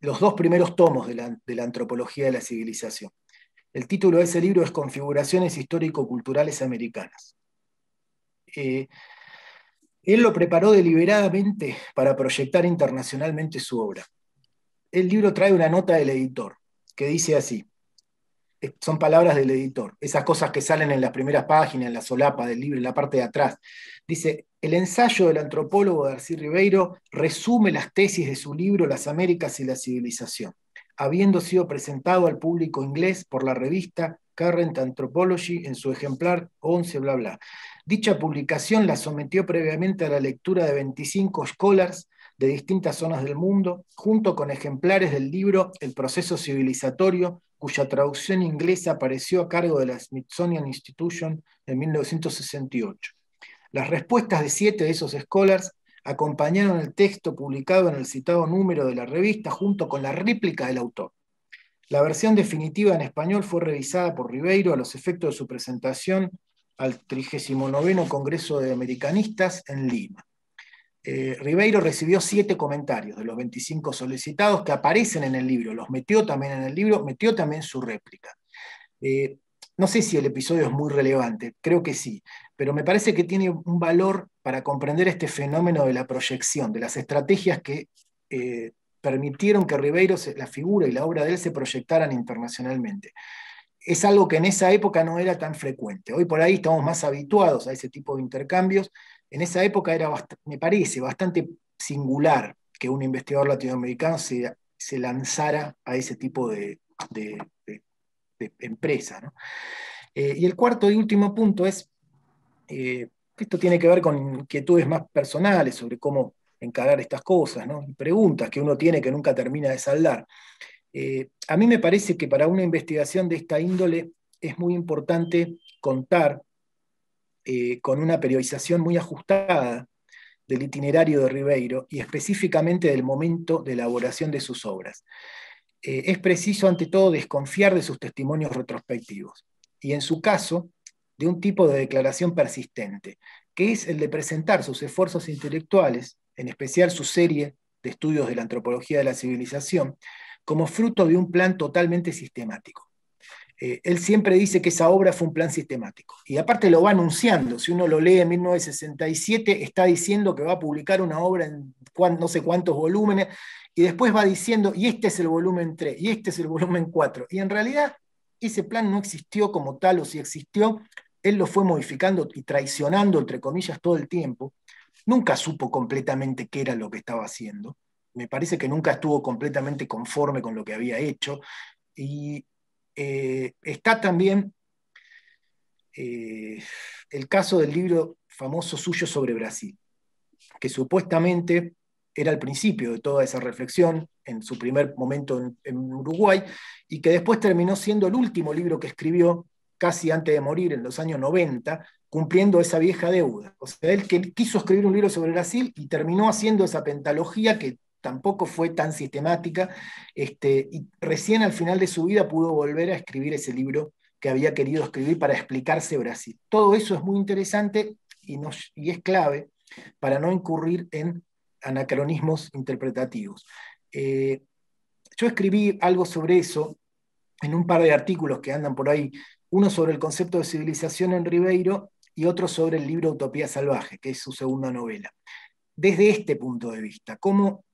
los 2 primeros tomos de la antropología de la civilización. El título de ese libro es Configuraciones histórico-culturales americanas. Él lo preparó deliberadamente para proyectar internacionalmente su obra. El libro trae una nota del editor, que dice así, son palabras del editor, esas cosas que salen en las primeras páginas, en la solapa del libro, en la parte de atrás. Dice, el ensayo del antropólogo Darcy Ribeiro resume las tesis de su libro Las Américas y la Civilización, habiendo sido presentado al público inglés por la revista Current Anthropology en su ejemplar 11, bla, bla. Dicha publicación la sometió previamente a la lectura de 25 scholars de distintas zonas del mundo, junto con ejemplares del libro El proceso civilizatorio, cuya traducción inglesa apareció a cargo de la Smithsonian Institution en 1968. Las respuestas de 7 de esos scholars acompañaron el texto publicado en el citado número de la revista junto con la réplica del autor. La versión definitiva en español fue revisada por Ribeiro a los efectos de su presentación al 39º Congreso de Americanistas en Lima. Ribeiro recibió 7 comentarios de los 25 solicitados que aparecen en el libro, los metió también en el libro, metió también su réplica. No sé si el episodio es muy relevante, creo que sí, pero me parece que tiene un valor para comprender este fenómeno de la proyección, de las estrategias que permitieron que Ribeiro, la figura y la obra de él se proyectaran internacionalmente. Es algo que en esa época no era tan frecuente. Hoy por ahí estamos más habituados a ese tipo de intercambios. En esa época era, me parece, bastante singular que un investigador latinoamericano se lanzara a ese tipo de empresa, ¿no? Y el cuarto y último punto es, esto tiene que ver con inquietudes más personales sobre cómo encarar estas cosas, ¿no? Y preguntas que uno tiene que nunca termina de saldar. A mí me parece que para una investigación de esta índole es muy importante contar con una periodización muy ajustada del itinerario de Ribeiro y específicamente del momento de elaboración de sus obras. Es preciso, ante todo, desconfiar de sus testimonios retrospectivos y, en su caso, de un tipo de declaración persistente, que es el de presentar sus esfuerzos intelectuales, en especial su serie de estudios de la antropología de la civilización, como fruto de un plan totalmente sistemático. Él siempre dice que esa obra fue un plan sistemático, y aparte lo va anunciando. Si uno lo lee en 1967, está diciendo que va a publicar una obra en no sé cuántos volúmenes, y después va diciendo, y este es el volumen 3, y este es el volumen 4, y en realidad ese plan no existió como tal, o si existió, él lo fue modificando y traicionando, entre comillas, todo el tiempo. Nunca supo completamente qué era lo que estaba haciendo. Me parece que nunca estuvo completamente conforme con lo que había hecho. Y está también el caso del libro famoso suyo sobre Brasil, que supuestamente era el principio de toda esa reflexión en su primer momento en Uruguay, y que después terminó siendo el último libro que escribió casi antes de morir, en los años 90, cumpliendo esa vieja deuda. O sea, él quiso escribir un libro sobre Brasil y terminó haciendo esa pentalogía que tampoco fue tan sistemática, y recién al final de su vida pudo volver a escribir ese libro que había querido escribir para explicarse Brasil. Todo eso es muy interesante y es clave para no incurrir en anacronismos interpretativos. Yo escribí algo sobre eso en un par de artículos que andan por ahí, uno sobre el concepto de civilización en Ribeiro y otro sobre el libro Utopía Salvaje, que es su segunda novela. Desde este punto de vista, ¿cómo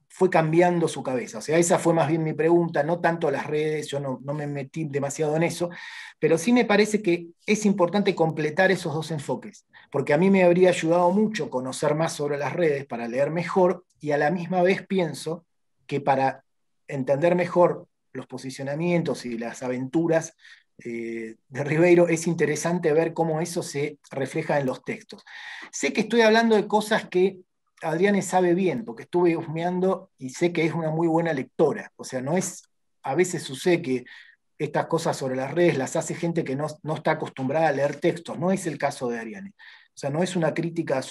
fue cambiando su cabeza? O sea, esa fue más bien mi pregunta, no tanto las redes, yo no me metí demasiado en eso, pero sí me parece que es importante completar esos dos enfoques, porque a mí me habría ayudado mucho conocer más sobre las redes para leer mejor, y a la misma vez pienso que para entender mejor los posicionamientos y las aventuras de Ribeiro es interesante ver cómo eso se refleja en los textos. Sé que estoy hablando de cosas que Adriane sabe bien, porque estuve husmeando y sé que es una muy buena lectora. O sea, no es, a veces sucede que estas cosas sobre las redes las hace gente que no está acostumbrada a leer textos. No es el caso de Adriane. O sea, no es una crítica a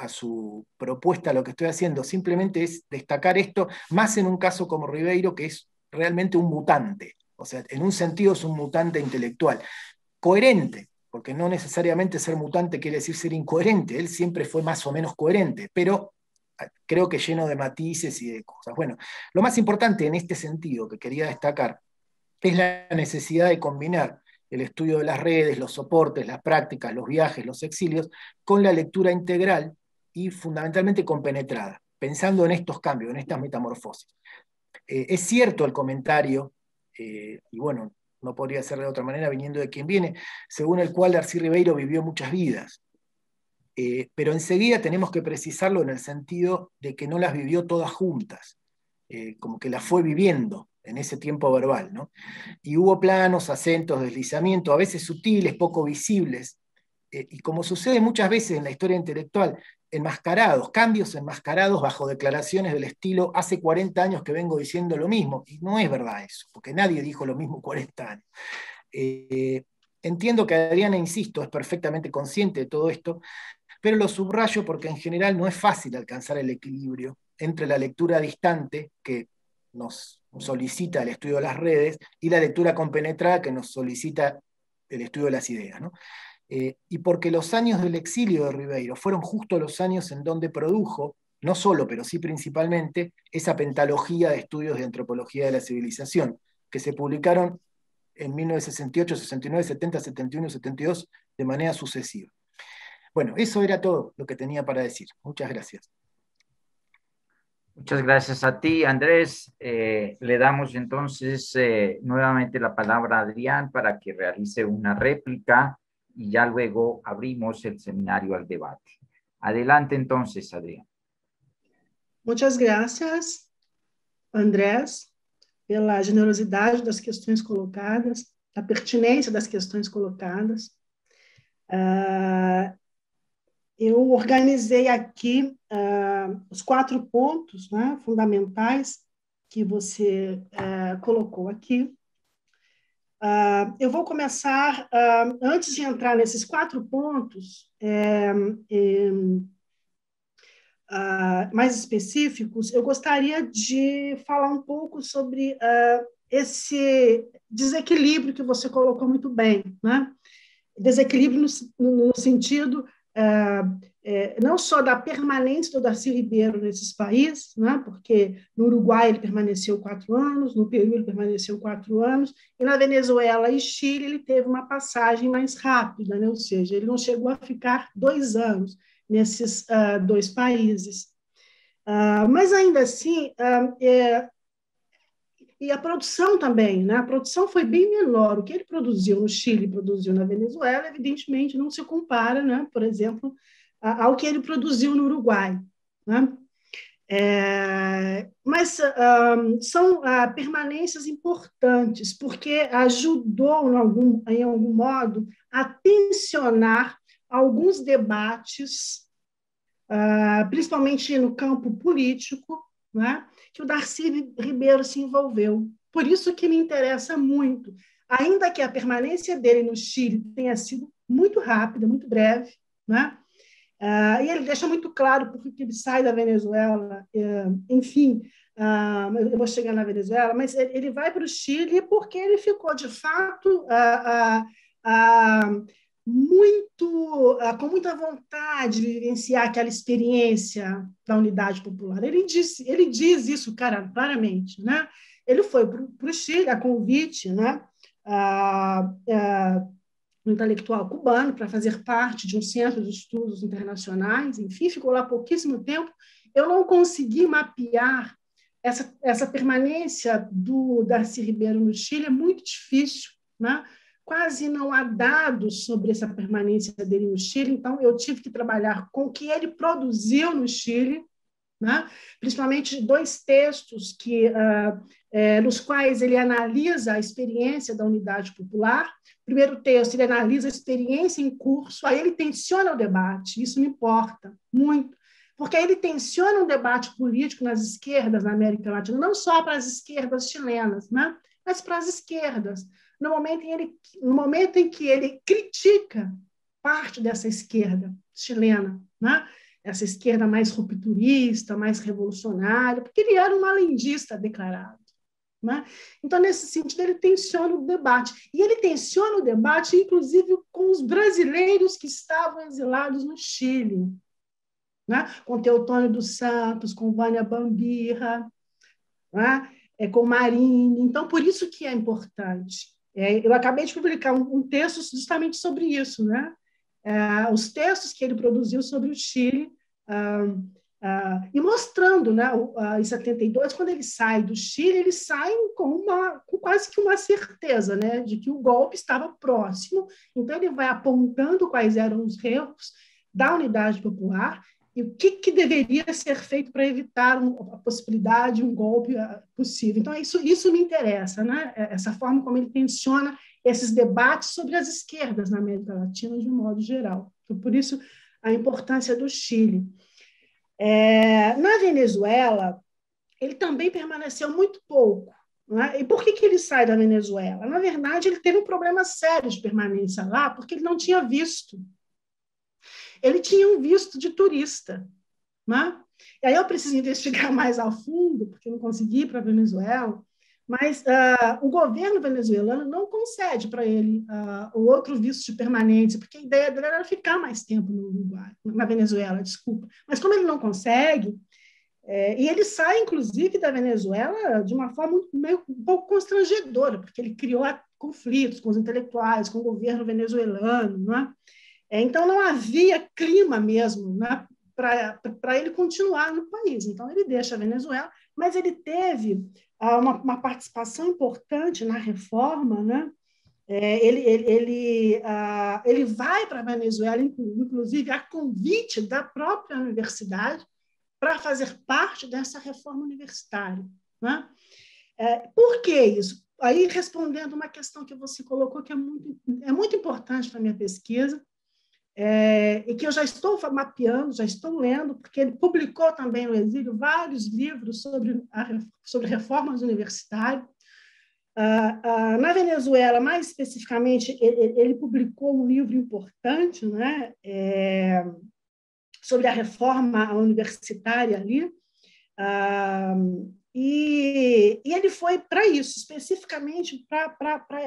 su propuesta lo que estoy haciendo, simplemente es destacar esto, más en un caso como Ribeiro, que es realmente un mutante. O sea, en un sentido es un mutante intelectual. Coherente, porque no necesariamente ser mutante quiere decir ser incoherente, él siempre fue más o menos coherente, pero creo que lleno de matices y de cosas. Bueno, lo más importante en este sentido que quería destacar es la necesidad de combinar el estudio de las redes, los soportes, las prácticas, los viajes, los exilios, con la lectura integral y fundamentalmente compenetrada, pensando en estos cambios, en estas metamorfosis. Es cierto el comentario, y bueno, no podría ser de otra manera viniendo de quien viene, según el cual Darcy Ribeiro vivió muchas vidas. Pero enseguida tenemos que precisarlo en el sentido de que no las vivió todas juntas, como que las fue viviendo en ese tiempo verbal, ¿no? Y hubo planos, acentos, deslizamientos, a veces sutiles, poco visibles, y como sucede muchas veces en la historia intelectual, enmascarados, cambios enmascarados bajo declaraciones del estilo hace 40 años que vengo diciendo lo mismo, y no es verdad eso, porque nadie dijo lo mismo 40 años. Entiendo que Adriana, insisto, es perfectamente consciente de todo esto, pero lo subrayo porque en general no es fácil alcanzar el equilibrio entre la lectura distante, que nos solicita el estudio de las redes, y la lectura compenetrada, que nos solicita el estudio de las ideas, ¿no? Y porque los años del exilio de Ribeiro fueron justo los años en donde produjo, no solo, pero sí principalmente, esa pentalogía de estudios de antropología de la civilización, que se publicaron en 1968, 69, 70, 71 y 72 de manera sucesiva. Bueno, eso era todo lo que tenía para decir. Muchas gracias. Muchas gracias a ti, Andrés. Le damos entonces nuevamente la palabra a Adrián para que realice una réplica y ya luego abrimos el seminario al debate. Adelante entonces, Adrián. Muchas gracias, Andrés, pela generosidade das questões colocadas, a pertinência das questões colocadas. Eu organizei aqui os 4 pontos, né, fundamentais que você colocou aqui. Eu vou começar, antes de entrar nesses 4 pontos mais específicos, eu gostaria de falar um pouco sobre esse desequilíbrio que você colocou muito bem, né? Desequilíbrio no sentido não só da permanência do Darcy Ribeiro nesses países, né? Porque no Uruguai ele permaneceu 4 anos, no Peru ele permaneceu 4 anos, e na Venezuela e Chile ele teve uma passagem mais rápida, né? Ou seja, ele não chegou a ficar 2 anos nesses 2 países. Mas ainda assim, e a produção também, né? A produção foi bem menor. O que ele produziu no Chile e produziu na Venezuela, evidentemente, não se compara, né? Por exemplo, ao que ele produziu no Uruguai, né? Mas são permanências importantes, porque ajudou, em algum modo, a tensionar alguns debates, principalmente no campo político, né, que o Darcy Ribeiro se envolveu. Por isso que me interessa muito, ainda que a permanência dele no Chile tenha sido muito rápida, muito breve, né, e ele deixa muito claro por que ele sai da Venezuela, enfim, eu vou chegar na Venezuela, mas ele vai para o Chile porque ele ficou, de fato, com muita vontade de vivenciar aquela experiência da unidade popular. Ele diz isso claramente, né? Ele foi para o Chile a convite, né, um intelectual cubano para fazer parte de um centro de estudos internacionais, enfim, ficou lá pouquíssimo tempo. Eu não consegui mapear essa permanência do Darcy Ribeiro no Chile, é muito difícil, né? Quase não há dados sobre essa permanência dele no Chile, então eu tive que trabalhar com o que ele produziu no Chile, né? Principalmente 2 textos nos quais ele analisa a experiência da unidade popular. O primeiro texto, ele analisa a experiência em curso, aí ele tensiona o debate, isso me importa muito, porque aí ele tensiona um debate político nas esquerdas na América Latina, não só para as esquerdas chilenas, né? Mas para as esquerdas, no momento em que ele critica parte dessa esquerda chilena, né? Essa esquerda mais rupturista, mais revolucionária, porque ele era um malendista declarado, né? Então, nesse sentido, ele tensiona o debate. E ele tensiona o debate, inclusive, com os brasileiros que estavam exilados no Chile, né? Com Teotônio dos Santos, com Vânia Bambirra, né? Com Marini. Então, por isso que é importante. Eu acabei de publicar um texto justamente sobre isso, né? Os textos que ele produziu sobre o Chile, e mostrando, né, em 72, quando ele sai do Chile, ele sai com quase que uma certeza, né, de que o golpe estava próximo. Então, ele vai apontando quais eram os erros da unidade popular e o que deveria ser feito para evitar a possibilidade de um golpe possível. Então, isso me interessa, né? Essa forma como ele tensiona esses debates sobre as esquerdas na América Latina, de um modo geral. Então, por isso, a importância do Chile. Na Venezuela, ele também permaneceu muito pouco, né? E por que ele sai da Venezuela? Na verdade, ele teve um problema sério de permanência lá, porque ele não tinha visto. Ele tinha um visto de turista, né? E aí eu preciso investigar mais a fundo, porque eu não consegui ir para a Venezuela, Mas o governo venezuelano não concede para ele o outro visto de permanência, porque a ideia dele era ficar mais tempo no Uruguai, na Venezuela, desculpa. Mas como ele não consegue, e ele sai, inclusive, da Venezuela de uma forma meio, um pouco constrangedora, porque ele criou conflitos com os intelectuais, com o governo venezuelano, né? Então, não havia clima mesmo, né, para ele continuar no país. Então, ele deixa a Venezuela, mas ele teve uma participação importante na reforma, né? Ele vai para a Venezuela, inclusive, a convite da própria universidade, para fazer parte dessa reforma universitária, né? Por que isso? Aí, respondendo uma questão que você colocou, que é muito importante para a minha pesquisa, e que eu já estou mapeando, já estou lendo, porque ele publicou também no exílio vários livros sobre reformas universitárias. Na Venezuela, mais especificamente, ele publicou um livro importante, né, sobre a reforma universitária ali, e ele foi para isso, especificamente para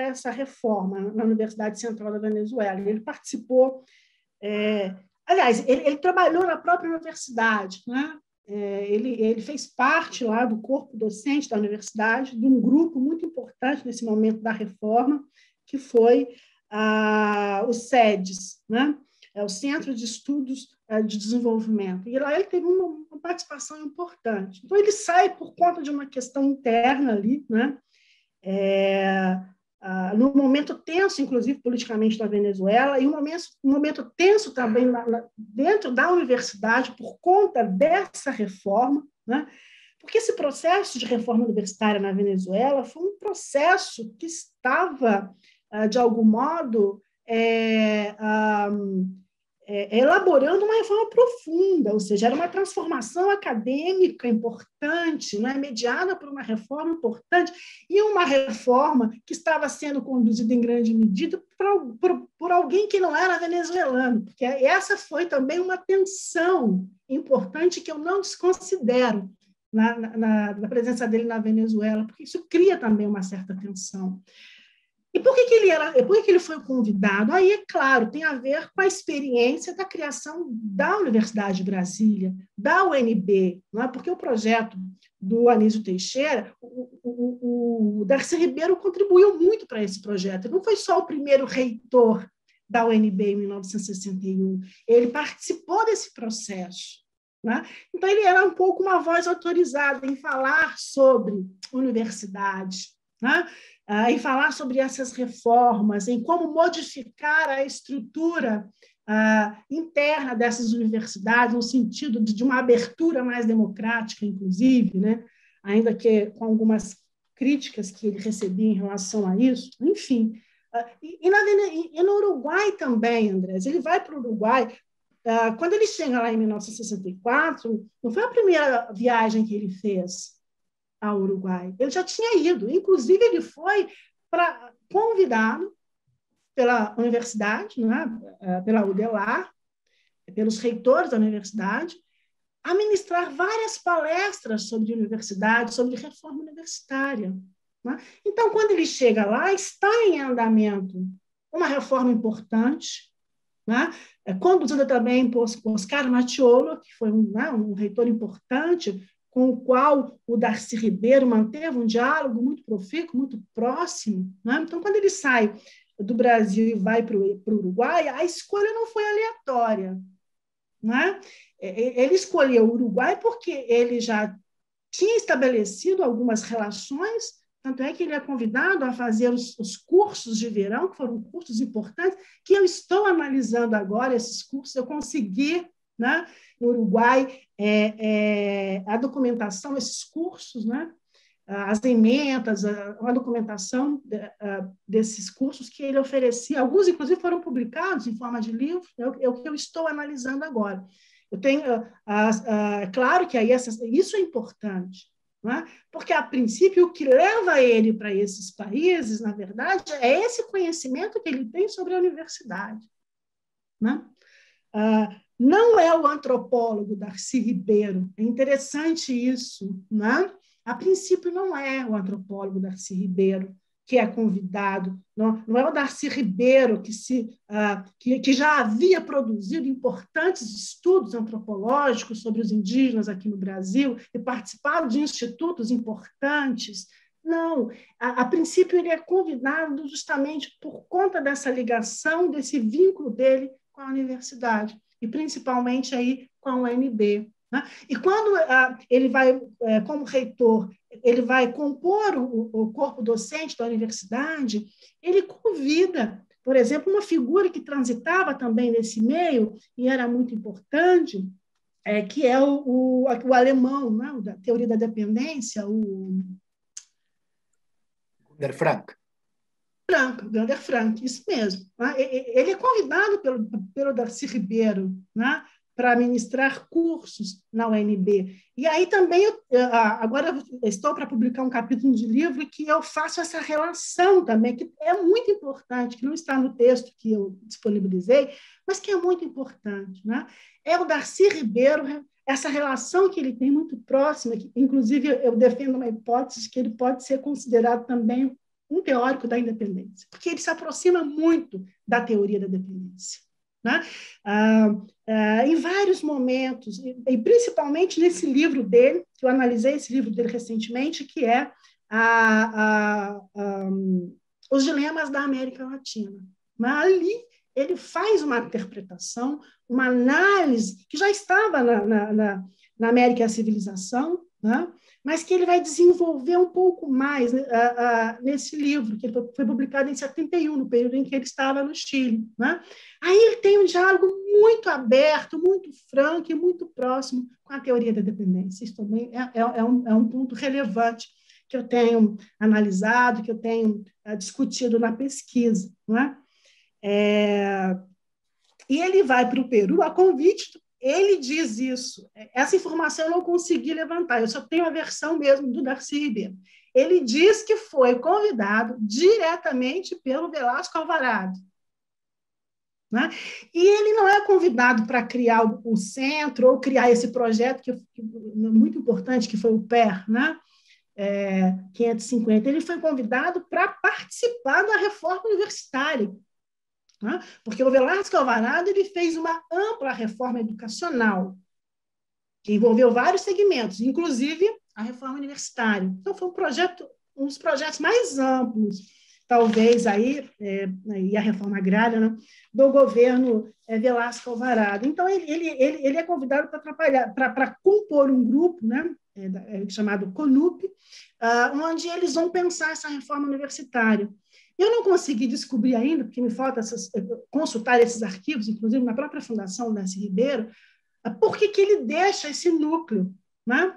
essa reforma na Universidade Central da Venezuela. Ele participou, aliás, ele trabalhou na própria universidade, né? Ele fez parte lá do corpo docente da universidade, de um grupo muito importante nesse momento da reforma, que foi o SEDES, né? O Centro de Estudos de Desenvolvimento. E lá ele teve uma participação importante. Então, ele sai por conta de uma questão interna ali, né? No momento tenso, inclusive, politicamente, na Venezuela, e um momento tenso também dentro da universidade por conta dessa reforma, né? Porque esse processo de reforma universitária na Venezuela foi um processo que estava, de algum modo, elaborando uma reforma profunda, ou seja, era uma transformação acadêmica importante, né, mediada por uma reforma importante, e uma reforma que estava sendo conduzida em grande medida por alguém que não era venezuelano, porque essa foi também uma tensão importante que eu não desconsidero na presença dele na Venezuela, porque isso cria também uma certa tensão. E por que ele foi convidado? Aí, é claro, tem a ver com a experiência da criação da Universidade de Brasília, da UNB, não é? Porque o projeto do Anísio Teixeira, o Darcy Ribeiro contribuiu muito para esse projeto. Ele não foi só o primeiro reitor da UNB em 1961, ele participou desse processo, né? Então, ele era um pouco uma voz autorizada em falar sobre universidade, né? Em falar sobre essas reformas, em como modificar a estrutura interna dessas universidades, no sentido de uma abertura mais democrática, inclusive, né? Ainda que com algumas críticas que ele recebia em relação a isso, enfim. E no Uruguai também, Andrés, ele vai para o Uruguai. Quando ele chega lá em 1964, não foi a primeira viagem que ele fez ao Uruguai. Ele já tinha ido. Inclusive, ele foi convidado pela universidade, né, pela UDELAR, pelos reitores da universidade, a ministrar várias palestras sobre universidade, sobre reforma universitária, né? Então, quando ele chega lá, está em andamento uma reforma importante, né, conduzida também por Oscar Maciolo, que foi um reitor importante, com o qual o Darcy Ribeiro manteve um diálogo muito profícuo, muito próximo, né? Então, quando ele sai do Brasil e vai para o Uruguai, a escolha não foi aleatória, né? Ele escolheu o Uruguai porque ele já tinha estabelecido algumas relações, tanto é que ele é convidado a fazer os cursos de verão, que foram cursos importantes, que eu estou analisando agora, esses cursos, eu consegui, né, no Uruguai, a documentação, esses cursos, né, as emendas, a documentação desses cursos que ele oferecia. Alguns, inclusive, foram publicados em forma de livro, é o que eu estou analisando agora. Eu tenho, claro que aí isso é importante, né? Porque, a princípio, o que leva ele para esses países, na verdade, é esse conhecimento que ele tem sobre a universidade, né? Não é o antropólogo Darcy Ribeiro, é interessante isso, né? A princípio, não é o antropólogo Darcy Ribeiro que é convidado, não é o Darcy Ribeiro que já havia produzido importantes estudos antropológicos sobre os indígenas aqui no Brasil e participado de institutos importantes. Não, a princípio ele é convidado justamente por conta dessa ligação, desse vínculo dele com a universidade, e principalmente aí com a UNB. Né? E quando ele vai, como reitor, ele vai compor o corpo docente da universidade, ele convida, por exemplo, uma figura que transitava também nesse meio e era muito importante, que é o alemão, né? Da teoria da dependência, o Gunder Frank. Gunder Frank, isso mesmo. Né? Ele é convidado pelo Darcy Ribeiro, né? Para ministrar cursos na UNB. E aí também, agora estou para publicar um capítulo de livro que eu faço essa relação também, que é muito importante, que não está no texto que eu disponibilizei, mas que é muito importante. Né? É o Darcy Ribeiro, essa relação que ele tem muito próxima, que, inclusive eu defendo uma hipótese que ele pode ser considerado também um teórico da independência, porque ele se aproxima muito da teoria da dependência. Né? Em vários momentos, e principalmente nesse livro dele, que eu analisei esse livro dele recentemente, que é Os Dilemas da América Latina. Mas ali ele faz uma interpretação, uma análise que já estava na América e a Civilização, né? Mas que ele vai desenvolver um pouco mais nesse livro, que foi publicado em 71, no período em que ele estava no Chile. Né? Aí ele tem um diálogo muito aberto, muito franco e muito próximo com a teoria da dependência. Isso também é um ponto relevante que eu tenho analisado, que eu tenho discutido na pesquisa. Não é? E ele vai para o Peru a convite. Ele diz isso. Essa informação eu não consegui levantar, eu só tenho a versão mesmo do Darcy Ribeiro. Ele diz que foi convidado diretamente pelo Velasco Alvarado. Né? E ele não é convidado para criar o centro ou criar esse projeto que é muito importante, que foi o PER, né? 550. Ele foi convidado para participar da reforma universitária. Porque o Velasco Alvarado ele fez uma ampla reforma educacional, que envolveu vários segmentos, inclusive a reforma universitária. Então, foi um dos projetos mais amplos, talvez, aí, e a reforma agrária, né, do governo Velasco Alvarado. Então, ele é convidado para compor um grupo, né, chamado CONUP, onde eles vão pensar essa reforma universitária. Eu não consegui descobrir ainda, porque me falta consultar esses arquivos, inclusive na própria Fundação Darcy Ribeiro, por que ele deixa esse núcleo, né?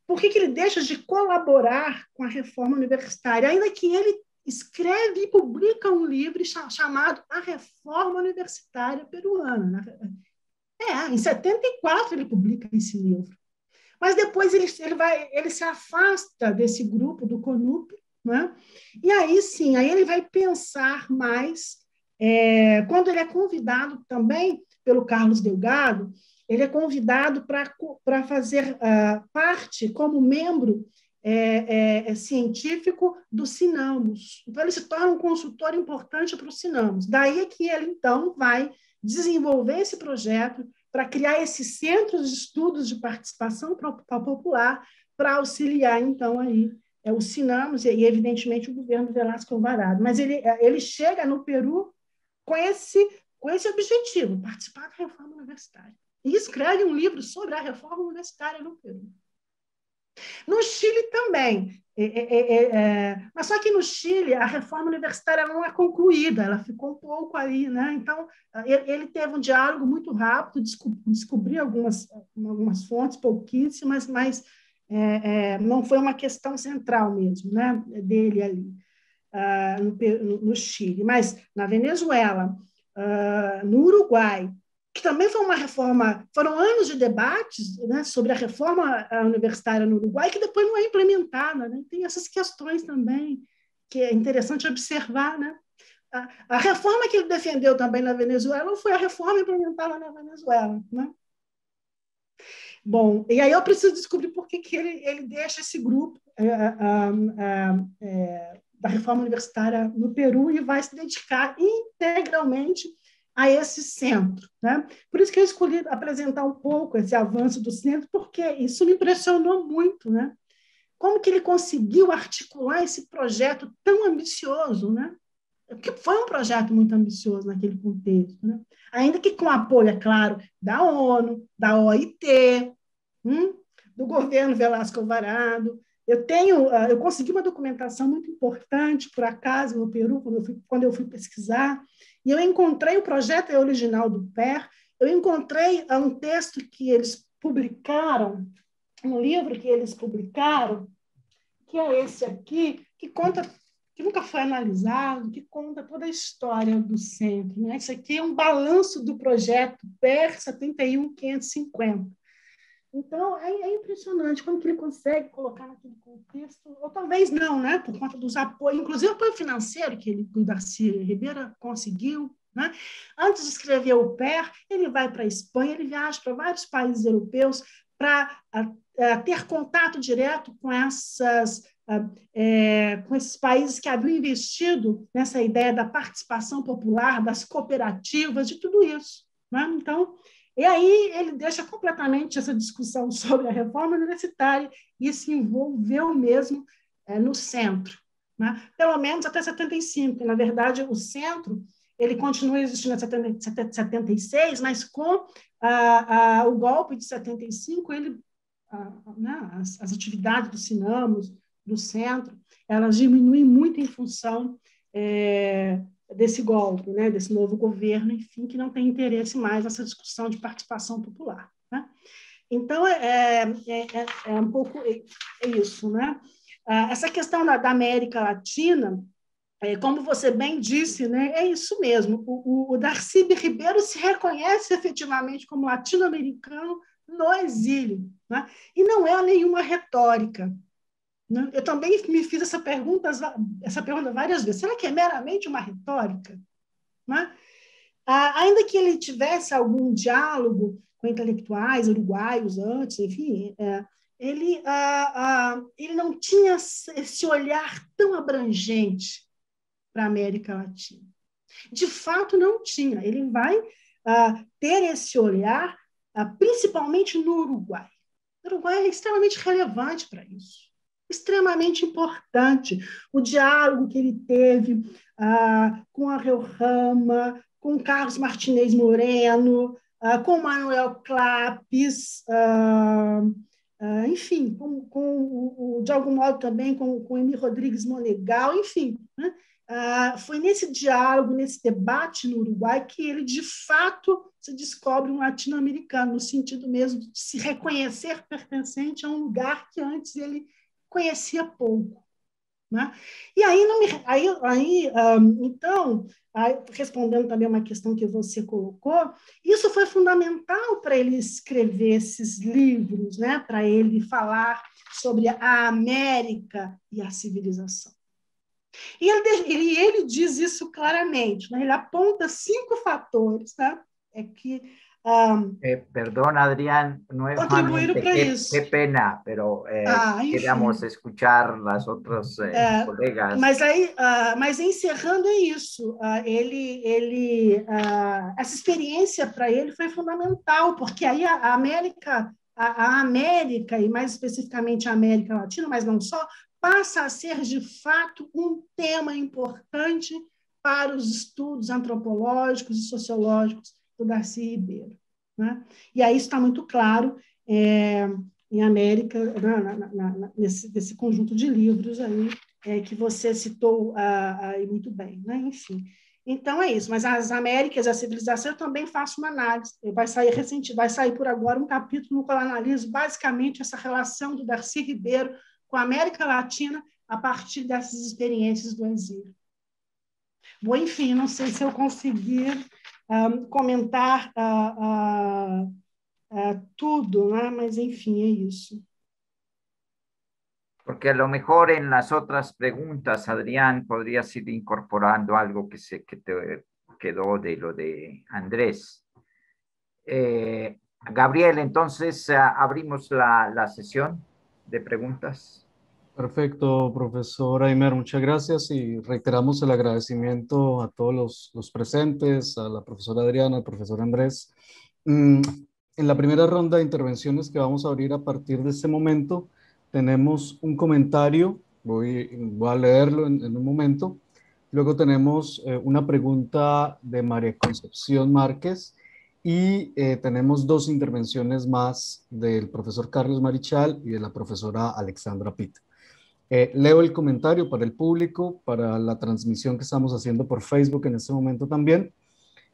Por que ele deixa de colaborar com a reforma universitária, ainda que ele escreve e publica um livro chamado A Reforma Universitária Peruana. Em 74 ele publica esse livro. Mas depois ele se afasta desse grupo do CONUP, né? E aí sim, aí ele vai pensar mais, quando ele é convidado também pelo Carlos Delgado, ele é convidado para fazer parte como membro científico do Sinamos. Então, ele se torna um consultor importante para o Sinamos. Daí é que ele, então, vai desenvolver esse projeto para criar esses centros de estudos de participação popular para auxiliar, então, aí o Sinamos e, evidentemente, o governo Velasco Alvarado. Mas ele chega no Peru com esse objetivo, participar da reforma universitária. E escreve um livro sobre a reforma universitária no Peru. No Chile também. Mas só que no Chile a reforma universitária não é concluída, ela ficou um pouco aí, né? Então, ele teve um diálogo muito rápido, descobriu algumas fontes, pouquíssimas, mas não foi uma questão central mesmo, né, dele ali, no Chile. Mas na Venezuela, no Uruguai, que também foi uma reforma, foram anos de debates, né, sobre a reforma universitária no Uruguai, que depois não é implementada, né? Tem essas questões também, que é interessante observar, né? A reforma que ele defendeu também na Venezuela não foi a reforma implementada na Venezuela, né? Bom, e aí eu preciso descobrir por que ele deixa esse grupo da reforma universitária no Peru e vai se dedicar integralmente a esse centro, né? Por isso que eu escolhi apresentar um pouco esse avanço do centro, porque isso me impressionou muito, né? Como que ele conseguiu articular esse projeto tão ambicioso, né? Porque foi um projeto muito ambicioso naquele contexto, né? Ainda que com apoio, é claro, da ONU, da OIT, do governo Velasco Alvarado. Eu consegui uma documentação muito importante, por acaso, no Peru, quando eu fui pesquisar, e eu encontrei o projeto original do PER, eu encontrei um texto que eles publicaram, um livro que eles publicaram, que é esse aqui, que conta, que nunca foi analisado, que conta toda a história do centro, né? Isso aqui é um balanço do projeto PER 71550. Então, é impressionante como que ele consegue colocar naquele contexto, ou talvez não, né? Por conta dos apoios, inclusive o apoio financeiro que o Darcy Ribeiro conseguiu, né? Antes de escrever o PER, ele vai para a Espanha, ele viaja para vários países europeus para ter contato direto com esses países que haviam investido nessa ideia da participação popular, das cooperativas, de tudo isso, né? Então, e aí ele deixa completamente essa discussão sobre a reforma universitária e se envolveu mesmo no centro, né? Pelo menos até 75, na verdade o centro ele continua existindo até 76, mas com o golpe de 75, né, as atividades do Sinamos, do centro, elas diminuem muito em função desse golpe, né, desse novo governo, enfim, que não tem interesse mais nessa discussão de participação popular, né? Então, é um pouco isso, né? Essa questão da América Latina, como você bem disse, né, é isso mesmo. O Darcy Ribeiro se reconhece efetivamente como latino-americano no exílio, né? E não é nenhuma retórica, né? Eu também me fiz essa pergunta várias vezes. Será que é meramente uma retórica, né? Ainda que ele tivesse algum diálogo com intelectuais uruguaios antes, enfim, ele não tinha esse olhar tão abrangente para a América Latina. De fato, não tinha. Ele vai ter esse olhar principalmente no Uruguai. O Uruguai é extremamente relevante para isso, extremamente importante. O diálogo que ele teve com a Rama, com Carlos Martinez Moreno, com Manuel Clapes, enfim, de algum modo também com o Emir Rodrigues Monegal, enfim, né? Foi nesse diálogo, nesse debate no Uruguai, que ele, de fato, se descobre um latino-americano, no sentido mesmo de se reconhecer pertencente a um lugar que antes ele conhecia pouco, né? E então, respondendo também uma questão que você colocou, isso foi fundamental para ele escrever esses livros, né? Para ele falar sobre a América e a civilização. E ele diz isso claramente, né? Ele aponta 5 fatores, né? Perdón, Adrián, contribuíram para nuevamente, isso. qué pena, pero queríamos escuchar las otras colegas. Mas encerrando é isso. Essa experiência para ele foi fundamental, porque aí a América, e mais especificamente a América Latina, mas não só, passa a ser, de fato, um tema importante para os estudos antropológicos e sociológicos do Darcy Ribeiro, né? E aí está muito claro em América, nesse conjunto de livros aí, que você citou aí muito bem, né? Enfim. Então, é isso. Mas as Américas e a civilização, eu também faço uma análise. Vai sair por agora um capítulo no qual eu analiso basicamente essa relação do Darcy Ribeiro com a América Latina a partir dessas experiências do exílio. Bom, enfim, não sei se eu consegui comentar tudo, né? Mas, enfim, é isso. Porque a lo mejor en las otras preguntas, Adrián, podrías ir incorporando algo que te quedó de lo de Andrés. Gabriel, entonces abrimos la sesión de preguntas. Perfecto, profesor Aymer, muchas gracias y reiteramos el agradecimiento a todos los presentes, a la profesora Adriana, al profesor Andrés. En la primera ronda de intervenciones que vamos a abrir a partir de este momento, tenemos un comentario, voy a leerlo en un momento. Luego tenemos una pregunta de María Concepción Márquez y tenemos dos intervenciones más del profesor Carlos Marichal y de la profesora Alexandra Pitt. Leo el comentario para el público, para la transmisión que estamos haciendo por Facebook en este momento también.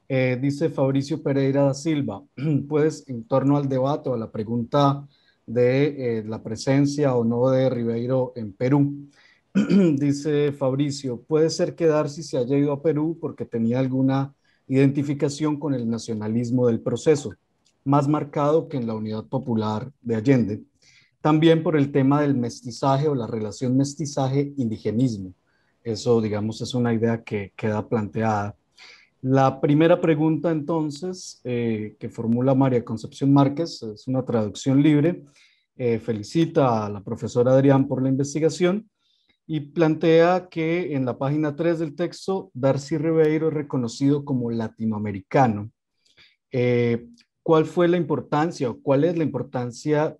Dice Fabricio Pereira da Silva, pues en torno al debate o a la pregunta de la presencia o no de Ribeiro en Perú. Dice Fabricio, puede ser que Darcy se haya ido a Perú porque tenía alguna identificación con el nacionalismo del proceso, más marcado que en la Unidad Popular de Allende. También por el tema del mestizaje o la relación mestizaje-indigenismo. Eso, digamos, es una idea que queda planteada. La primera pregunta, entonces, que formula María Concepción Márquez, es una traducción libre, felicita a la profesora Adrián por la investigación y plantea que en la página 3 del texto, Darcy Ribeiro es reconocido como latinoamericano. ¿Cuál fue la importancia o cuál es la importancia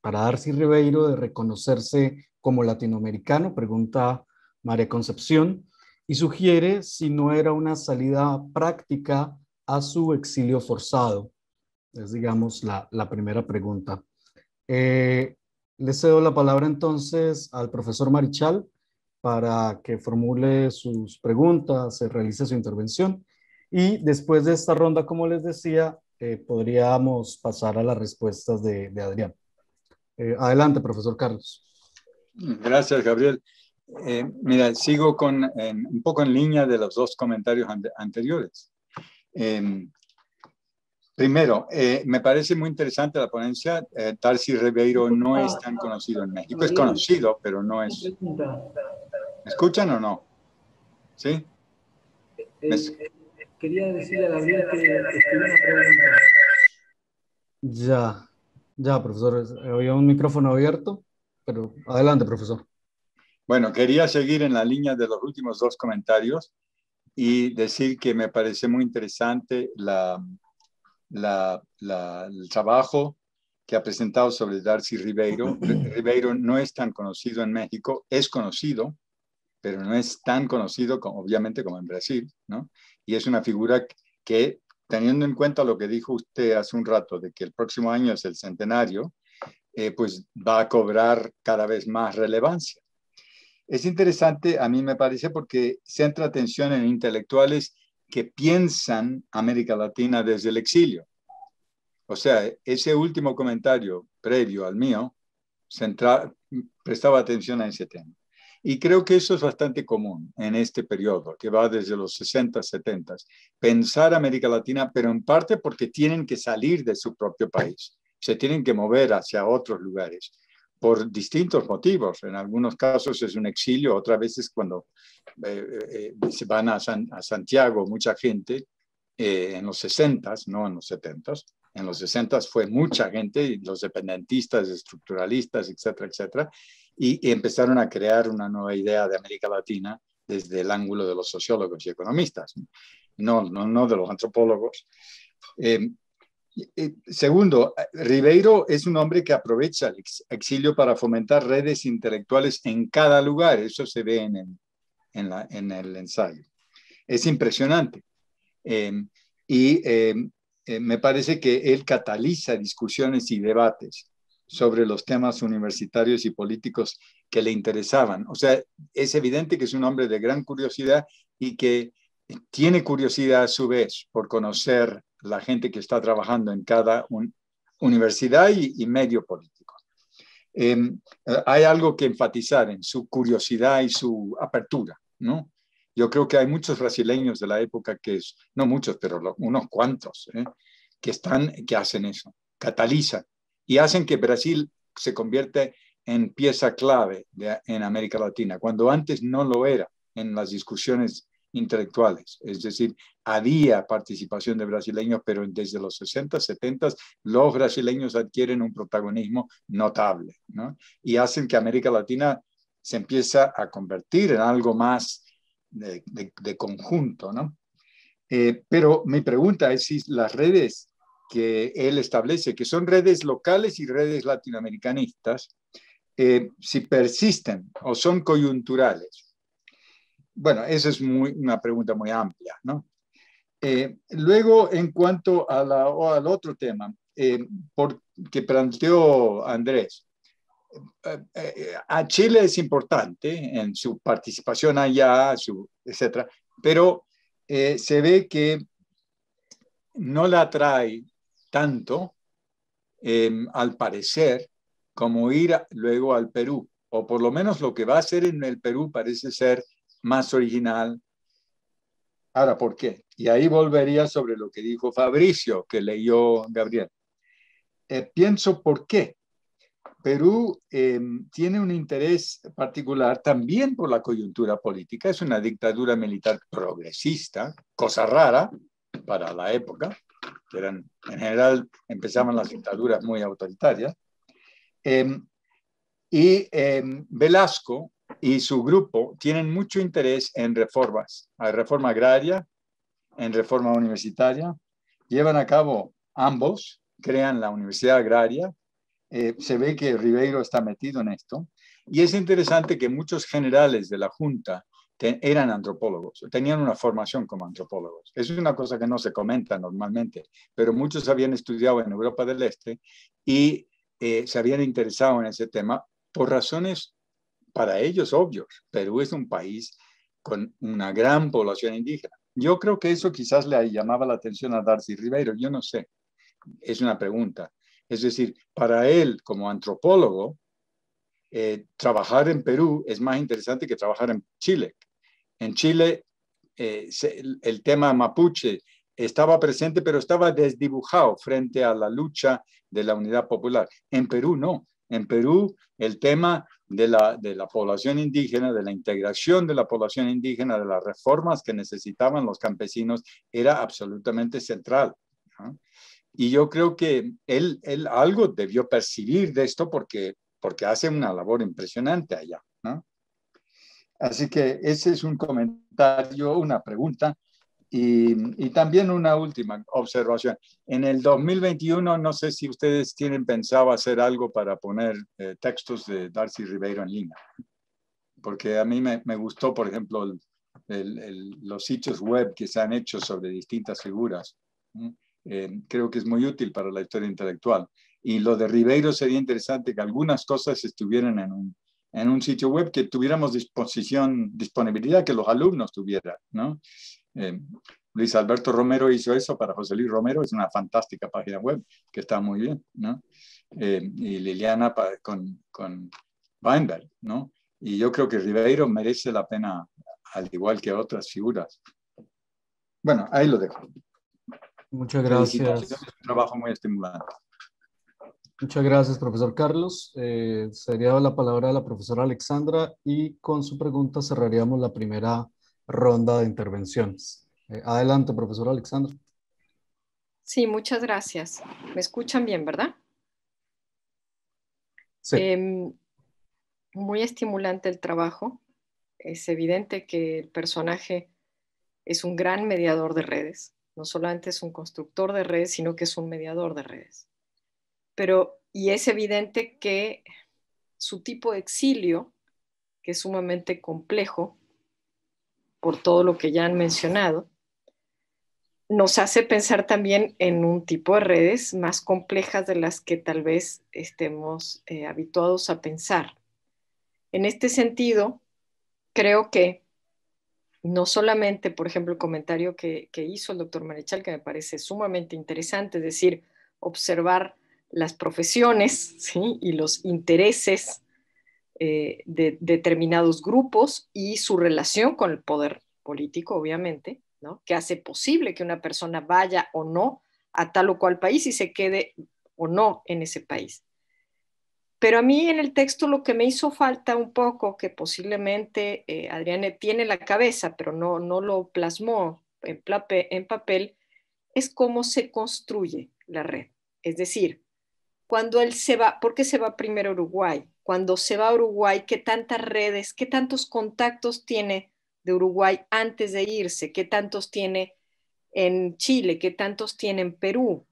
para Darcy Ribeiro de reconocerse como latinoamericano? Pregunta María Concepción y sugiere si no era una salida práctica a su exilio forzado. Es, digamos, la primera pregunta. Le cedo la palabra entonces al profesor Marichal para que formule sus preguntas, realice su intervención y después de esta ronda, como les decía, podríamos pasar a las respuestas de Adrián. Adelante, profesor Carlos. Gracias, Gabriel. Mira, sigo un poco en línea de los dos comentarios anteriores. Primero, me parece muy interesante la ponencia. Darcy Ribeiro no es tan conocido en México. Es conocido, pero no es... ¿Me escuchan o no? ¿Sí? Quería decirle a Gabriel que escribió una pregunta. Ya, profesor. Había un micrófono abierto, pero adelante, profesor. Bueno, quería seguir en la línea de los últimos dos comentarios y decir que me parece muy interesante el trabajo que ha presentado sobre Darcy Ribeiro. Ribeiro no es tan conocido en México, es conocido, pero no es tan conocido, obviamente, como en Brasil, ¿no? Y es una figura que, teniendo en cuenta lo que dijo usted hace un rato, de que el próximo año es el centenario, pues va a cobrar cada vez más relevancia. Es interesante, a mí me parece, porque centra atención en intelectuales que piensan América Latina desde el exilio. O sea, ese último comentario previo al mío prestaba atención a ese tema. Y creo que eso es bastante común en este periodo, que va desde los 60, 70. Pensar América Latina, pero en parte porque tienen que salir de su propio país. Se tienen que mover hacia otros lugares por distintos motivos. En algunos casos es un exilio, otras veces cuando se van a Santiago mucha gente en los 60, no en los 70. En los 60 fue mucha gente, los dependentistas, estructuralistas, etcétera, etcétera, y empezaron a crear una nueva idea de América Latina desde el ángulo de los sociólogos y economistas, no de los antropólogos. Segundo, Ribeiro es un hombre que aprovecha el exilio para fomentar redes intelectuales en cada lugar. Eso se ve en el ensayo. Es impresionante. Me parece que él cataliza discusiones y debates sobre los temas universitarios y políticos que le interesaban. O sea, es evidente que es un hombre de gran curiosidad y que tiene curiosidad a su vez por conocer la gente que está trabajando en cada universidad y medio político. Hay algo que enfatizar en su curiosidad y su apertura, ¿no? Yo creo que hay muchos brasileños de la época no muchos, pero unos cuantos, que hacen eso, catalizan y hacen que Brasil se convierta en pieza clave en América Latina, cuando antes no lo era en las discusiones intelectuales. Es decir, había participación de brasileños, pero desde los 60, 70 los brasileños adquieren un protagonismo notable, ¿no? Y hacen que América Latina se empieza a convertir en algo más de conjunto, ¿no? Pero mi pregunta es si las redes que él establece, que son redes locales y redes latinoamericanistas, si persisten o son coyunturales. Bueno, esa es una pregunta muy amplia, ¿no? Luego, en cuanto al otro tema que planteó Andrés, a Chile es importante en su participación allá, etcétera, pero se ve que no la atrae tanto, al parecer, como ir luego al Perú, o por lo menos lo que va a hacer en el Perú parece ser más original. Ahora, ¿por qué? Y ahí volvería sobre lo que dijo Fabricio, que leyó Gabriel. Pienso, ¿por qué? Perú tiene un interés particular también por la coyuntura política. Es una dictadura militar progresista, cosa rara para la época, que en general empezaban las dictaduras muy autoritarias. Velasco y su grupo tienen mucho interés en reformas. Hay reforma agraria, en reforma universitaria. Llevan a cabo ambos, crean la Universidad Agraria. Se ve que Ribeiro está metido en esto. Y es interesante que muchos generales de la Junta eran antropólogos, tenían una formación como antropólogos. Eso es una cosa que no se comenta normalmente, pero muchos habían estudiado en Europa del Este y se habían interesado en ese tema por razones para ellos obvios. Perú es un país con una gran población indígena. Yo creo que eso quizás le llamaba la atención a Darcy Ribeiro, yo no sé, es una pregunta. Es decir, para él como antropólogo, trabajar en Perú es más interesante que trabajar en Chile. En Chile, el tema mapuche estaba presente, pero estaba desdibujado frente a la lucha de la unidad popular. En Perú no. En Perú, el tema de la población indígena, de la integración de la población indígena, de las reformas que necesitaban los campesinos, era absolutamente central, ¿no? Y yo creo que él algo debió percibir de esto porque hace una labor impresionante allá, ¿no? Así que ese es un comentario, una pregunta y también una última observación. En el 2021, no sé si ustedes tienen pensado hacer algo para poner textos de Darcy Ribeiro en línea, porque a mí me gustó, por ejemplo, los sitios web que se han hecho sobre distintas figuras. Creo que es muy útil para la historia intelectual. Y lo de Ribeiro sería interesante que algunas cosas estuvieran en un sitio web, que tuviéramos disponibilidad, que los alumnos tuvieran, ¿no? Luis Alberto Romero hizo eso para José Luis Romero, es una fantástica página web que está muy bien, ¿no? Y Liliana con Weinberg, ¿no? Y yo creo que Ribeiro merece la pena, al igual que otras figuras. Bueno, ahí lo dejo. Muchas Felicitaciones, gracias. es un trabajo muy estimulante. Muchas gracias, profesor Carlos. Sería la palabra de la profesora Alexandra y con su pregunta cerraríamos la primera ronda de intervenciones. Adelante, profesora Alexandra. Sí, muchas gracias. ¿Me escuchan bien, verdad? Sí. Muy estimulante el trabajo. Es evidente que el personaje es un gran mediador de redes. No solamente es un constructor de redes, sino que es un mediador de redes. Y es evidente que su tipo de exilio, que es sumamente complejo por todo lo que ya han mencionado, nos hace pensar también en un tipo de redes más complejas de las que tal vez estemos habituados a pensar. En este sentido, creo que no solamente, por ejemplo, el comentario que hizo el doctor Marechal, que me parece sumamente interesante, es decir, observar las profesiones, ¿sí?, y los intereses de determinados grupos y su relación con el poder político, obviamente, ¿no?, que hace posible que una persona vaya o no a tal o cual país y se quede o no en ese país. Pero a mí en el texto lo que me hizo falta un poco, que posiblemente Adriane tiene en la cabeza, pero no lo plasmó en papel, es cómo se construye la red. Es decir, cuando él se va, ¿por qué se va primero a Uruguay? Cuando se va a Uruguay, ¿qué tantas redes, qué tantos contactos tiene de Uruguay antes de irse? ¿Qué tantos tiene en Chile? ¿Qué tantos tiene en Perú?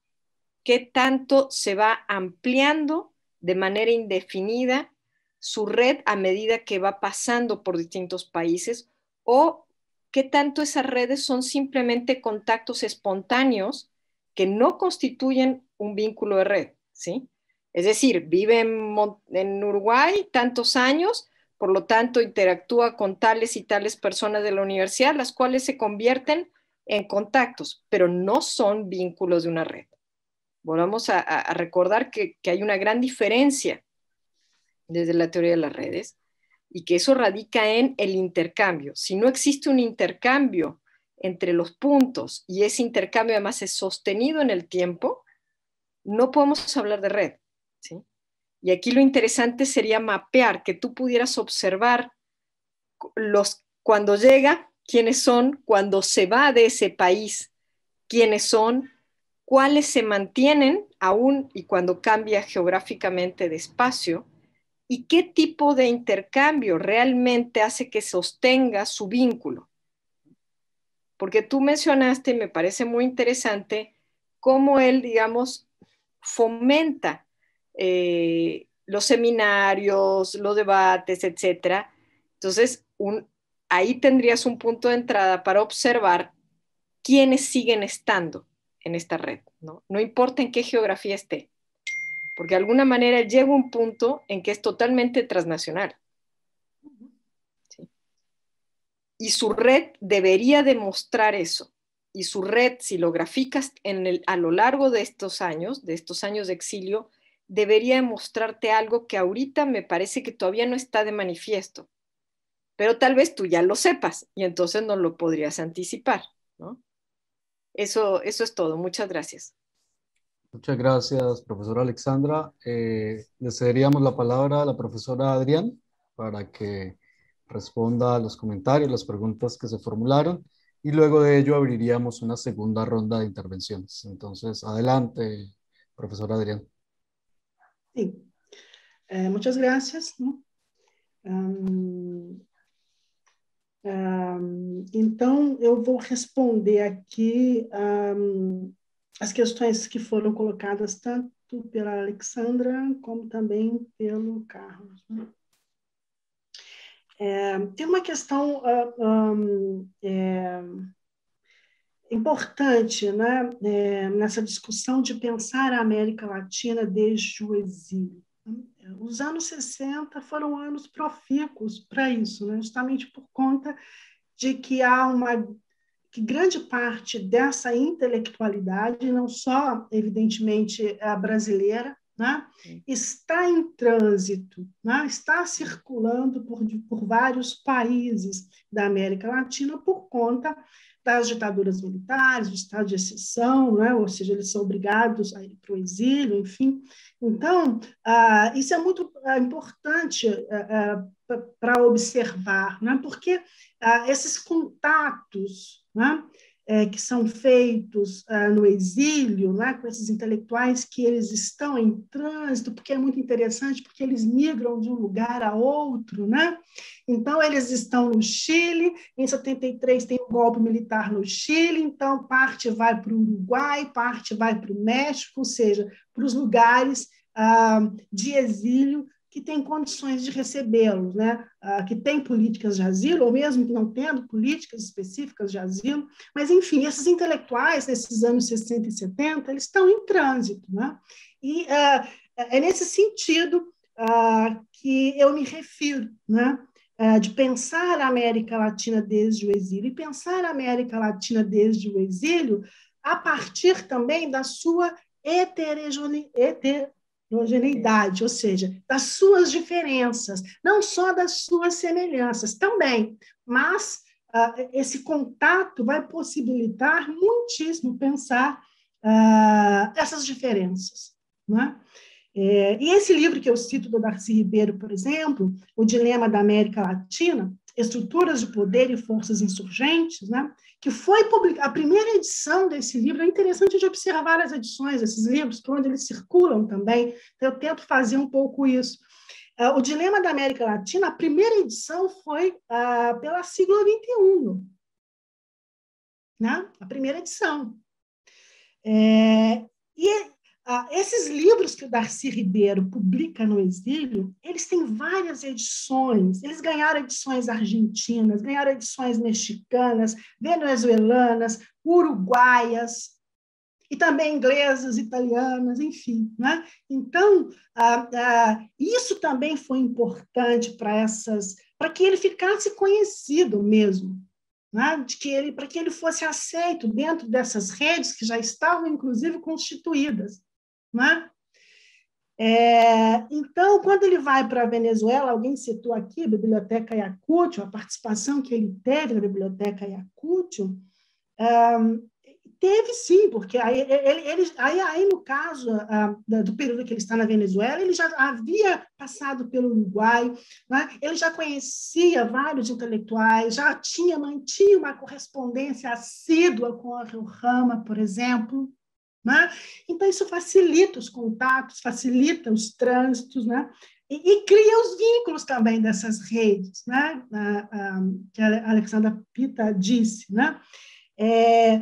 ¿Qué tanto se va ampliando de manera indefinida su red a medida que va pasando por distintos países? ¿O qué tanto esas redes son simplemente contactos espontáneos que no constituyen un vínculo de red? ¿Sí? Es decir, vive en Uruguay tantos años, por lo tanto interactúa con tales y tales personas de la universidad, las cuales se convierten en contactos, pero no son vínculos de una red. Volvamos a recordar que hay una gran diferencia desde la teoría de las redes y que eso radica en el intercambio. Si no existe un intercambio entre los puntos y ese intercambio además es sostenido en el tiempo, no podemos hablar de red, ¿sí? Y aquí lo interesante sería mapear, que tú pudieras observar cuando llega, quiénes son, cuando se va de ese país, quiénes son, cuáles se mantienen aún y cuando cambia geográficamente de espacio, y qué tipo de intercambio realmente hace que sostenga su vínculo. Porque tú mencionaste, y me parece muy interesante, cómo él, digamos, fomenta los seminarios, los debates, etcétera. Entonces, ahí tendrías un punto de entrada para observar quiénes siguen estando en esta red, ¿no? No importa en qué geografía esté, porque de alguna manera llega un punto en que es totalmente transnacional. ¿Sí? Y su red debería demostrar eso. Y su red, si lo graficas a lo largo de estos años de exilio, debería demostrarte algo que ahorita me parece que todavía no está de manifiesto. Pero tal vez tú ya lo sepas y entonces no lo podrías anticipar, ¿no? Eso es todo. Muchas gracias. Muchas gracias, profesora Alexandra. Le cederíamos la palabra a la profesora Adrián para que responda a los comentarios, las preguntas que se formularon, y luego de ello abriríamos una segunda ronda de intervenciones. Entonces, adelante, profesora Adrián. Sí. Muchas gracias. Então, eu vou responder aqui as questões que foram colocadas tanto pela Alexandra como também pelo Carlos. Né? Tem uma questão importante, né, nessa discussão de pensar a América Latina desde o exílio. Os anos 60 foram anos profícuos para isso, né, justamente por conta de que que grande parte dessa intelectualidade, não só, evidentemente, a brasileira, né, está em trânsito, né, está circulando por vários países da América Latina por conta das ditaduras militares, do estado de exceção, né, ou seja, eles são obrigados a ir para o exílio, enfim. Então, isso é muito importante para observar, né, porque esses contatos, né, que são feitos no exílio, né, com esses intelectuais que eles estão em trânsito, porque é muito interessante, porque eles migram de um lugar a outro, né? Então, eles estão no Chile, em 73 tem um golpe militar no Chile, então parte vai para o Uruguai, parte vai para o México, ou seja, para os lugares de exílio que têm condições de recebê-los, né? Que têm políticas de asilo, ou mesmo que não tendo políticas específicas de asilo, mas, enfim, esses intelectuais, nesses anos 60 e 70, eles estão em trânsito, né? E é nesse sentido que eu me refiro, né? De pensar a América Latina desde o exílio, e pensar a América Latina desde o exílio a partir também da sua heterogeneidade, ou seja, das suas diferenças, não só das suas semelhanças também, mas esse contato vai possibilitar muitíssimo pensar essas diferenças, não é? E esse livro que eu cito do Darcy Ribeiro, por exemplo, O Dilema da América Latina, Estruturas de Poder e Forças Insurgentes, né, que foi publicada, a primeira edição desse livro, é interessante de observar as edições desses livros, por onde eles circulam também, então eu tento fazer um pouco isso. O Dilema da América Latina, a primeira edição foi pela Siglo XXI, né, a primeira edição. Esses livros que o Darcy Ribeiro publica no exílio, eles têm várias edições. Eles ganharam edições argentinas, ganharam edições mexicanas, venezuelanas, uruguaias, e também inglesas, italianas, enfim. Né? Então, isso também foi importante para que ele ficasse conhecido mesmo. Né, para que ele fosse aceito dentro dessas redes que já estavam, inclusive, constituídas. Né? Então, quando ele vai para a Venezuela, alguém citou aqui a Biblioteca Ayacucho, a participação que ele teve na Biblioteca Ayacucho, teve sim, porque aí no caso do período que ele está na Venezuela, ele já havia passado pelo Uruguai, né? Ele já conhecia vários intelectuais, já mantinha uma correspondência assídua com a Rio Rama, por exemplo. Né? Então, isso facilita os contatos, facilita os trânsitos, né? E cria os vínculos também dessas redes, né? Que a Alexandra Pita disse. Né? É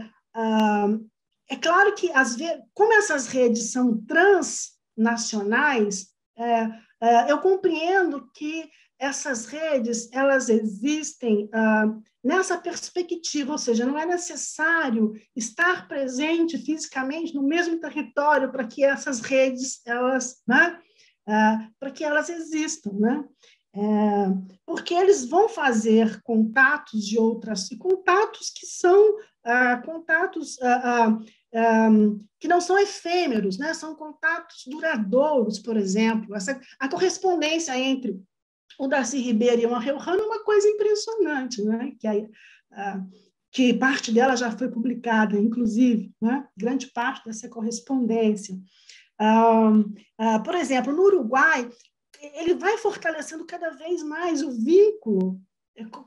claro que, às vezes, como essas redes são transnacionais, eu compreendo que essas redes elas existem nessa perspectiva, ou seja, não é necessário estar presente fisicamente no mesmo território para que essas redes para que elas existam, né? Porque eles vão fazer contatos de outras, contatos que são contatos que não são efêmeros, né? São contatos duradouros, por exemplo. A correspondência entre o Darcy Ribeiro e o Ariel Rama é uma coisa impressionante, né? Que parte dela já foi publicada, inclusive, né? Grande parte dessa correspondência. Por exemplo, no Uruguai, ele vai fortalecendo cada vez mais o vínculo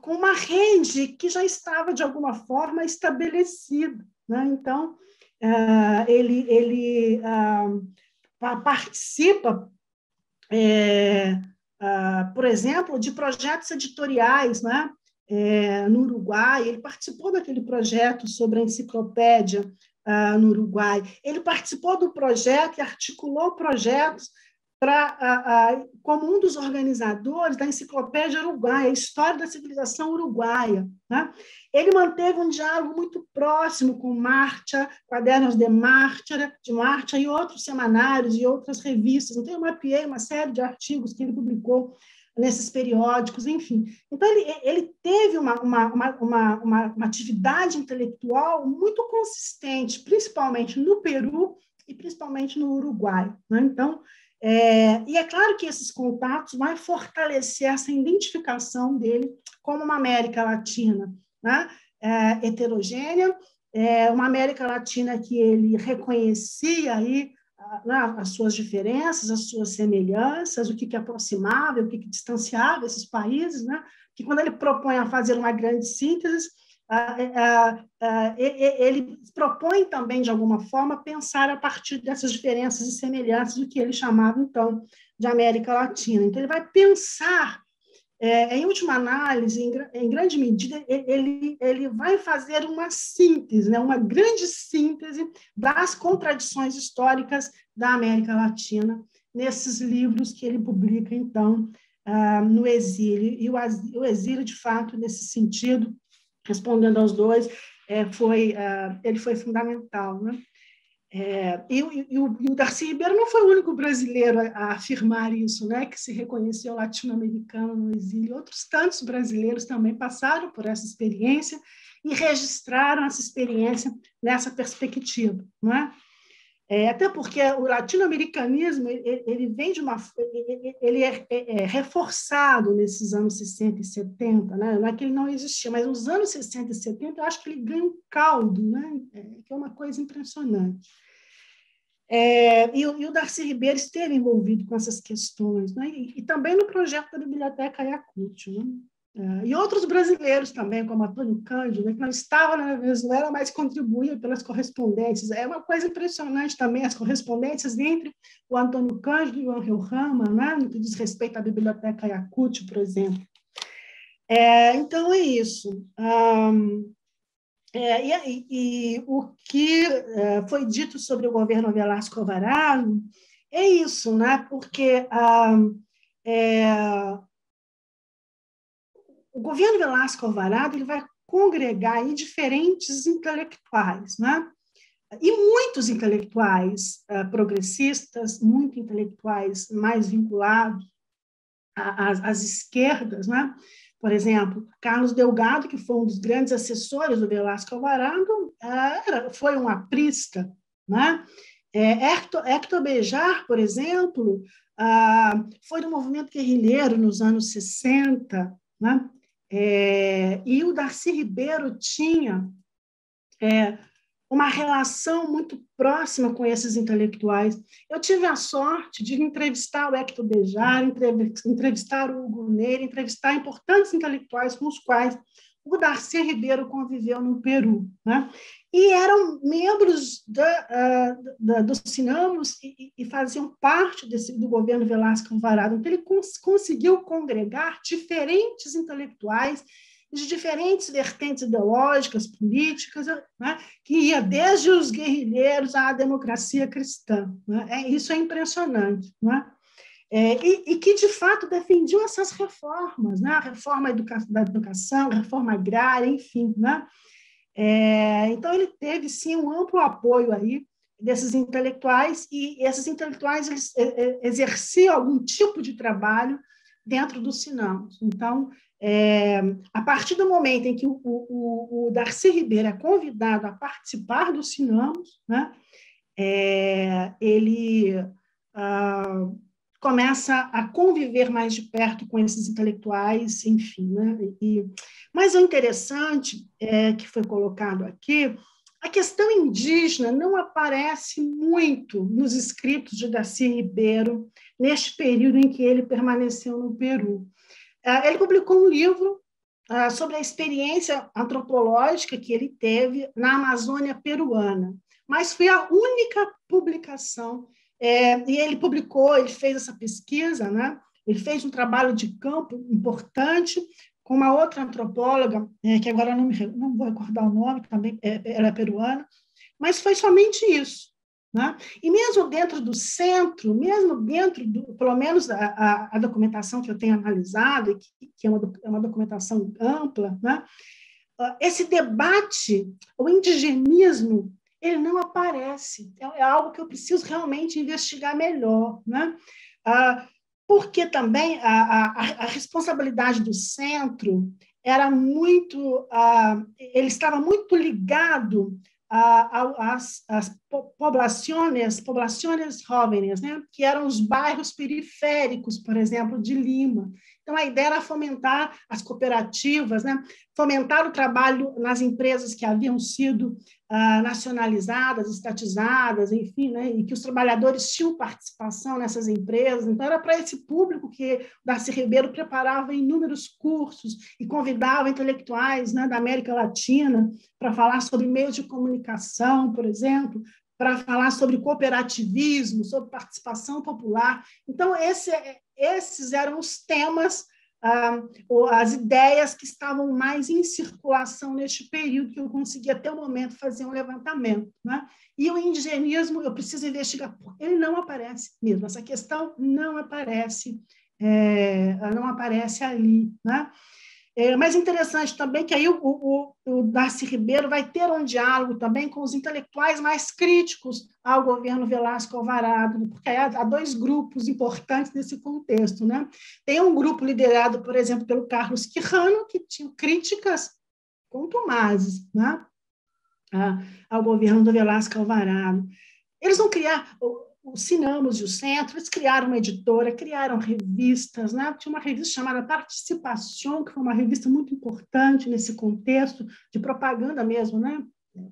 com uma rede que já estava, de alguma forma, estabelecida. Né? Então, ele participa, por exemplo, de projetos editoriais, né? No Uruguai. Ele participou daquele projeto sobre a enciclopédia no Uruguai. Ele participou do projeto e articulou projetos como um dos organizadores da Enciclopédia Uruguaia, a História da Civilização Uruguaia. Né? Ele manteve um diálogo muito próximo com Marcha, Quadernos de Marcha e outros semanários e outras revistas. Então, eu mapeei uma série de artigos que ele publicou nesses periódicos, enfim. Então, ele teve uma atividade intelectual muito consistente, principalmente no Peru e principalmente no Uruguai. Né? Então, e é claro que esses contatos vão fortalecer essa identificação dele como uma América Latina, né? Heterogênea, uma América Latina que ele reconhecia aí, as suas diferenças, as suas semelhanças, o que aproximava, o que distanciava esses países, né? Que quando ele propõe a fazer uma grande síntese, ele propõe também, de alguma forma, pensar a partir dessas diferenças e semelhanças do que ele chamava, então, de América Latina. Então, ele vai pensar, em última análise, em grande medida, ele vai fazer uma síntese, né, uma grande síntese das contradições históricas da América Latina, nesses livros que ele publica, então, no exílio. E o exílio, de fato, nesse sentido, respondendo aos dois, ele foi fundamental. Né? E o Darcy Ribeiro não foi o único brasileiro a afirmar isso, né? Que se reconheceu latino-americano no exílio. Outros tantos brasileiros também passaram por essa experiência e registraram essa experiência nessa perspectiva. Não é? Até porque o latino-americanismo ele vem de ele é reforçado nesses anos 60 e 70, né? Não é que ele não existia, mas nos anos 60 e 70 eu acho que ele ganha um caldo, né? Que é uma coisa impressionante. E o Darcy Ribeiro esteve envolvido com essas questões, né? E também no projeto da Biblioteca Ayacucho, né? E outros brasileiros também, como Antônio Cândido, né, que não estava na Venezuela, mas contribuía pelas correspondências. É uma coisa impressionante também, as correspondências entre o Antônio Cândido e o Ángel Rama, né, no que diz respeito à Biblioteca Ayacucho, por exemplo. Então, é isso. E o que foi dito sobre o governo Velasco Alvarado é isso, né, porque o governo Velasco Alvarado ele vai congregar aí diferentes intelectuais, né? E muitos intelectuais progressistas, muitos intelectuais mais vinculados às esquerdas, né? Por exemplo, Carlos Delgado, que foi um dos grandes assessores do Velasco Alvarado, foi um aprista, né? Hector Bejar, por exemplo, foi do movimento guerrilheiro nos anos 60, né? E o Darcy Ribeiro tinha uma relação muito próxima com esses intelectuais. Eu tive a sorte de entrevistar o Hector Bejar, entrevistar o Hugo Neri, entrevistar importantes intelectuais com os quais o Darcy Ribeiro conviveu no Peru, né? E eram membros dos Sinamos e faziam parte do governo Velasco Alvarado. Então, ele conseguiu congregar diferentes intelectuais de diferentes vertentes ideológicas, políticas, né, que ia desde os guerrilheiros à democracia cristã. Né? Isso é impressionante. Né? E que, de fato, defendiam essas reformas, né? A reforma da educação, a reforma agrária, enfim. Né? Então, ele teve, sim, um amplo apoio aí desses intelectuais, e esses intelectuais eles exerciam algum tipo de trabalho dentro dos Sinamos. Então, a partir do momento em que o Darcy Ribeiro é convidado a participar dos Sinamos, né, ele começa a conviver mais de perto com esses intelectuais, enfim. Né, mas o interessante que foi colocado aqui, a questão indígena não aparece muito nos escritos de Darcy Ribeiro neste período em que ele permaneceu no Peru. Ele publicou um livro sobre a experiência antropológica que ele teve na Amazônia peruana, mas foi a única publicação. E ele fez essa pesquisa, né? Ele fez um trabalho de campo importante com uma outra antropóloga, que agora não vou recordar o nome, que também era peruana, mas foi somente isso. Né? E mesmo dentro do centro, mesmo dentro pelo menos a documentação que eu tenho analisado, que é uma documentação ampla, né? Esse debate, o indigenismo, ele não aparece. É algo que eu preciso realmente investigar melhor. Né? Porque também a responsabilidade do centro era muito... ele estava muito ligado as poblações jovens, né, que eram os bairros periféricos, por exemplo, de Lima. Então, a ideia era fomentar as cooperativas, né, fomentar o trabalho nas empresas que haviam sido nacionalizadas, estatizadas, enfim, né, e que os trabalhadores tinham participação nessas empresas. Então, era para esse público que o Darcy Ribeiro preparava inúmeros cursos e convidava intelectuais, né, da América Latina para falar sobre meios de comunicação, por exemplo, para falar sobre cooperativismo, sobre participação popular. Então, esses eram os temas, as ideias que estavam mais em circulação neste período, que eu consegui até o momento fazer um levantamento. Né? E o indigenismo, eu preciso investigar, ele não aparece mesmo, essa questão não aparece ali. Né? Mas interessante também que aí o Darcy Ribeiro vai ter um diálogo também com os intelectuais mais críticos ao governo Velasco Alvarado, porque há dois grupos importantes nesse contexto. Né? Tem um grupo liderado, por exemplo, pelo Carlos Quijano, que tinha críticas contumazes, né, ao governo do Velasco Alvarado. Eles vão criar... Os Sinamos e o Centro, eles criaram uma editora, criaram revistas, né? Tinha uma revista chamada Participação, que foi uma revista muito importante nesse contexto de propaganda mesmo, né?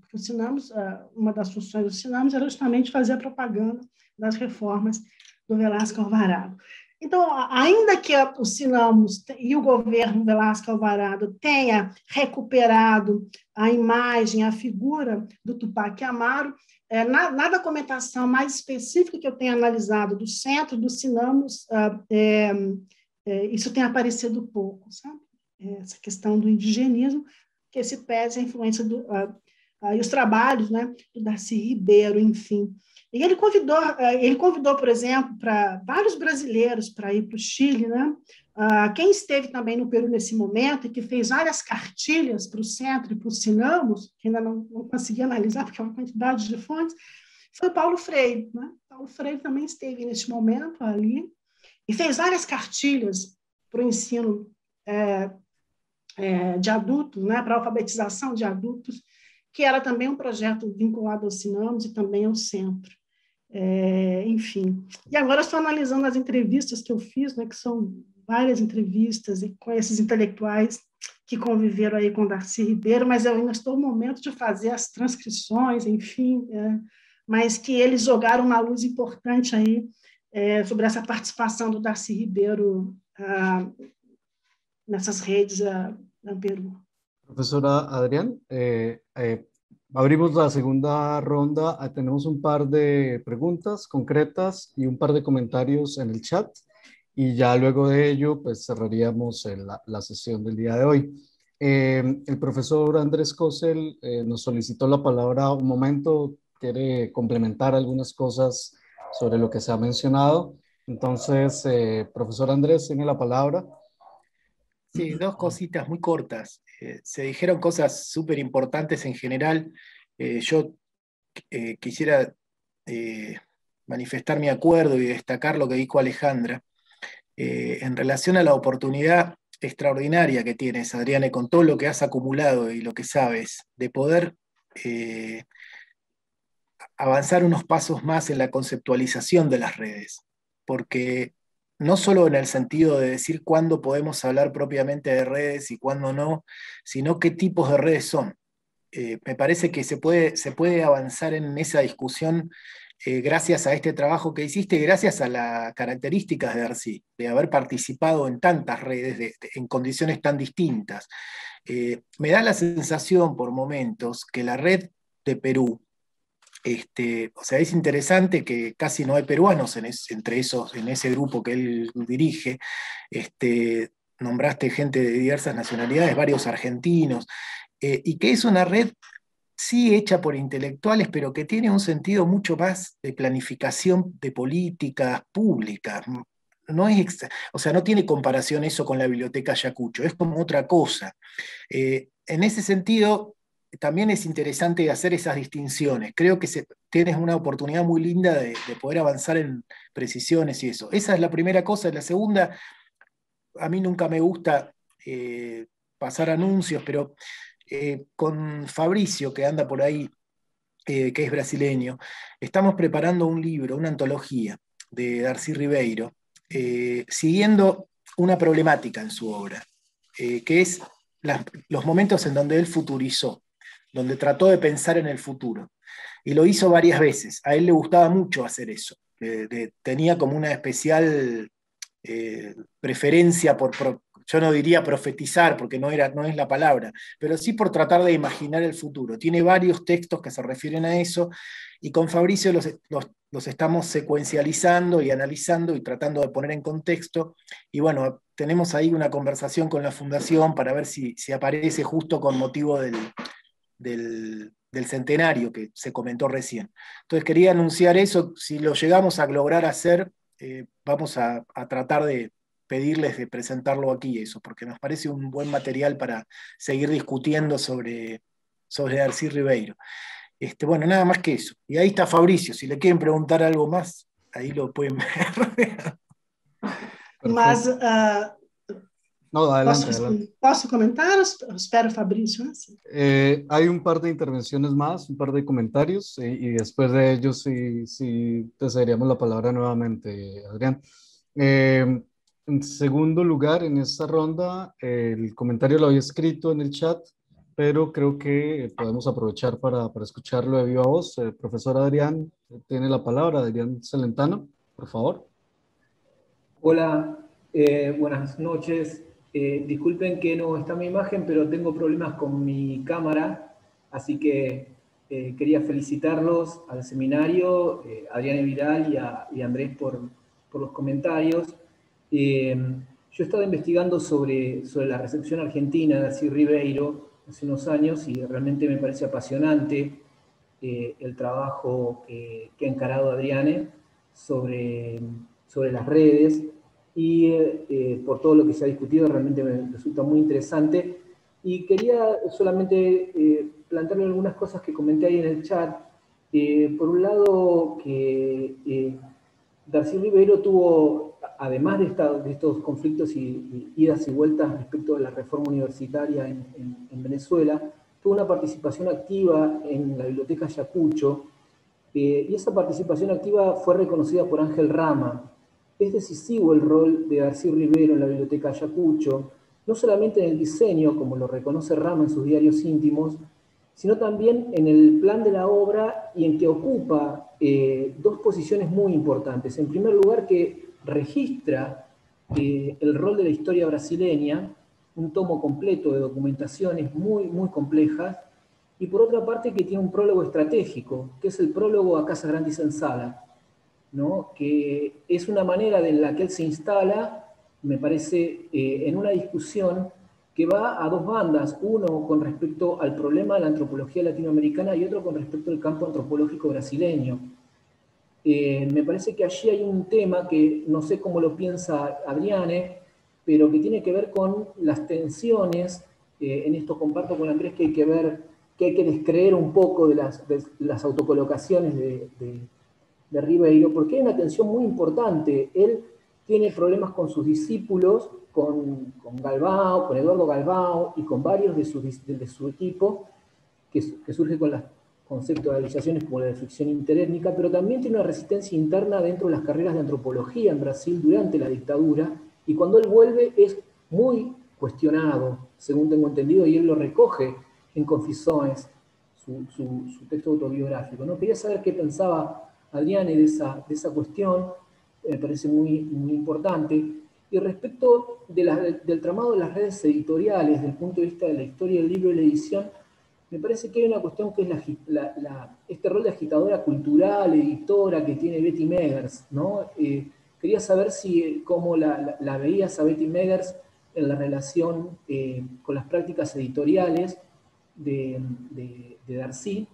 Porque o Sinamos, uma das funções do Sinamos era justamente fazer a propaganda das reformas do Velasco Alvarado. Então, ainda que o Sinamos e o governo Velasco Alvarado tenha recuperado a imagem, a figura do Tupac Amaru, na documentação mais específica que eu tenho analisado do centro do Sinamos, isso tem aparecido pouco, sabe? Essa questão do indigenismo, que se pese a influência e os trabalhos, né, do Darcy Ribeiro, enfim. E ele convidou, por exemplo, para vários brasileiros para ir para o Chile, né? Quem esteve também no Peru nesse momento e que fez várias cartilhas para o centro e para o Sinamos, que ainda não consegui analisar, porque é uma quantidade de fontes, foi Paulo Freire, né? Paulo Freire também esteve nesse momento ali e fez várias cartilhas para o ensino de adultos, né? Para a alfabetização de adultos, que era também um projeto vinculado ao Sinamos e também ao centro. Enfim. E agora estou analisando as entrevistas que eu fiz, né, que são várias entrevistas e com esses intelectuais que conviveram aí com Darcy Ribeiro, mas eu ainda estou no momento de fazer as transcrições, enfim, mas que eles jogaram uma luz importante aí sobre essa participação do Darcy Ribeiro nessas redes no Peru. Profesora Adrián, abrimos la segunda ronda. Tenemos un par de preguntas concretas y un par de comentarios en el chat. Y ya luego de ello, pues cerraríamos la sesión del día de hoy. El profesor Andrés Kossel nos solicitó la palabra un momento. Quiere complementar algunas cosas sobre lo que se ha mencionado. Entonces, profesor Andrés, tiene la palabra. Sí, dos cositas muy cortas. Se dijeron cosas súper importantes en general. Yo quisiera manifestar mi acuerdo y destacar lo que dijo Alejandra en relación a la oportunidad extraordinaria que tienes, Adriane, con todo lo que has acumulado y lo que sabes, de poder avanzar unos pasos más en la conceptualización de las redes. Porque no solo en el sentido de decir cuándo podemos hablar propiamente de redes y cuándo no, sino qué tipos de redes son. Me parece que se puede avanzar en esa discusión gracias a este trabajo que hiciste y gracias a las características de Darcy, de haber participado en tantas redes en condiciones tan distintas. Me da la sensación por momentos que la red de Perú, o sea, es interesante que casi no hay peruanos en ese grupo que él dirige. Nombraste gente de diversas nacionalidades, varios argentinos, y que es una red sí hecha por intelectuales, pero que tiene un sentido mucho más de planificación de políticas públicas. O sea, no tiene comparación eso con la Biblioteca Ayacucho, es como otra cosa. En ese sentido, también es interesante hacer esas distinciones. Creo que tienes una oportunidad muy linda de poder avanzar en precisiones y eso. Esa es la primera cosa. La segunda, a mí nunca me gusta pasar anuncios, pero con Fabricio, que anda por ahí, que es brasileño, estamos preparando un libro, una antología de Darcy Ribeiro, siguiendo una problemática en su obra, que es los momentos en donde él futurizó, donde trató de pensar en el futuro. Y lo hizo varias veces. A él le gustaba mucho hacer eso. Tenía como una especial preferencia por, yo no diría profetizar, porque no es la palabra, pero sí por tratar de imaginar el futuro. Tiene varios textos que se refieren a eso, y con Fabricio los estamos secuencializando y analizando y tratando de poner en contexto. Y bueno, tenemos ahí una conversación con la Fundación para ver si aparece justo con motivo del centenario que se comentó recién. Entonces quería anunciar eso. Si lo llegamos a lograr hacer, vamos a tratar de pedirles de presentarlo aquí, eso, porque nos parece un buen material para seguir discutiendo sobre Darcy Ribeiro. Bueno, nada más que eso. Y ahí está Fabricio, si le quieren preguntar algo más, ahí lo pueden ver. Mas, no, adelante. ¿Posso comentar? Espero, Fabricio. Hay un par de intervenciones más, un par de comentarios, y después de ellos sí te cederíamos la palabra nuevamente, Adrián. En segundo lugar, en esta ronda, el comentario lo había escrito en el chat pero creo que podemos aprovechar para escucharlo de viva voz. El profesor Adrián tiene la palabra. Adrián Celentano, por favor. Hola, buenas noches. Disculpen que no está mi imagen, pero tengo problemas con mi cámara, así que quería felicitarlos al seminario, Adrián Vidal y a Andrés por los comentarios. Yo he estado investigando sobre la recepción argentina de Darcy Ribeiro hace unos años y realmente me parece apasionante el trabajo que ha encarado Adriane sobre las redes y por todo lo que se ha discutido realmente me resulta muy interesante. Y quería solamente plantearle algunas cosas que comenté ahí en el chat. Por un lado, que Darcy Ribeiro tuvo, además de estos conflictos y idas y vueltas respecto a la reforma universitaria en Venezuela, tuvo una participación activa en la Biblioteca Ayacucho, y esa participación activa fue reconocida por Ángel Rama. Es decisivo el rol de Darcy Ribeiro en la Biblioteca Ayacucho, no solamente en el diseño, como lo reconoce Rama en sus diarios íntimos, sino también en el plan de la obra y en que ocupa dos posiciones muy importantes. En primer lugar, que registra el rol de la historia brasileña, un tomo completo de documentaciones muy, muy complejas, y por otra parte que tiene un prólogo estratégico, que es el prólogo a Casa Grande y Senzala, ¿no? Que es una manera en la que él se instala, me parece, en una discusión que va a dos bandas, uno con respecto al problema de la antropología latinoamericana y otro con respecto al campo antropológico brasileño. Me parece que allí hay un tema que no sé cómo lo piensa Adriane, pero que tiene que ver con las tensiones, en esto comparto con Andrés que hay que ver, que hay que descreer un poco de las autocolocaciones de Ribeiro, porque hay una tensión muy importante. Él tiene problemas con sus discípulos, con Galbao, con Eduardo Galbao y con varios de su equipo, que surge con las conceptualizaciones como la de fricción interétnica, pero también tiene una resistencia interna dentro de las carreras de antropología en Brasil durante la dictadura, y cuando él vuelve es muy cuestionado, según tengo entendido, y él lo recoge en Confissões, su texto autobiográfico, ¿no? Quería saber qué pensaba Adriane de esa cuestión, me parece muy, muy importante. Y respecto del tramado de las redes editoriales, desde el punto de vista de la historia del libro y la edición, me parece que hay una cuestión que es este rol de agitadora cultural, editora que tiene Betty Meggers, ¿no? Quería saber cómo la veías a Betty Meggers en la relación con las prácticas editoriales de Darcy,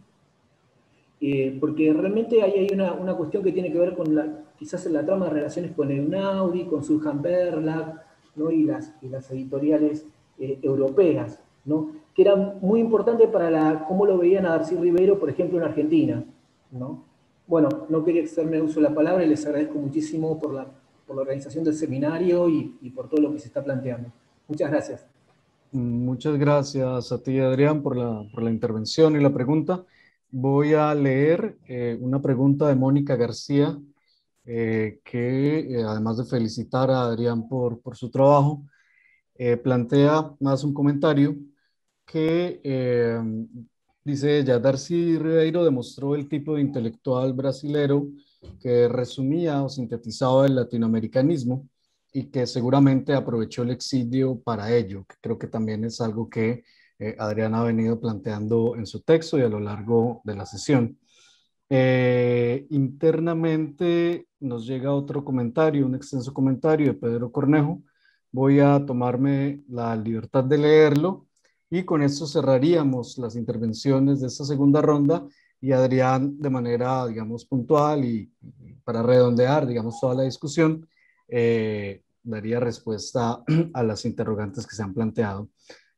porque realmente ahí hay una cuestión que tiene que ver con quizás en la trama de relaciones con Einaudi, con Sulhan Berlak, ¿no? y las editoriales europeas, ¿no? Que eran muy importantes para cómo lo veían a Darcy Ribeiro, por ejemplo, en Argentina, ¿no? Bueno, no quería hacerme uso de la palabra y les agradezco muchísimo por la organización del seminario y por todo lo que se está planteando. Muchas gracias. Muchas gracias a ti, Adrián, por la intervención y la pregunta. Voy a leer una pregunta de Mónica García, que además de felicitar a Adrián por su trabajo, plantea más un comentario que dice ella: Darcy Ribeiro demostró el tipo de intelectual brasilero que resumía o sintetizaba el latinoamericanismo y que seguramente aprovechó el exilio para ello, que creo que también es algo que Adriana ha venido planteando en su texto y a lo largo de la sesión. Internamente nos llega otro comentario, un extenso comentario de Pedro Cornejo. Voy a tomarme la libertad de leerlo y con esto cerraríamos las intervenciones de esta segunda ronda, y Adrián, de manera, digamos, puntual y para redondear, digamos, toda la discusión, daría respuesta a las interrogantes que se han planteado.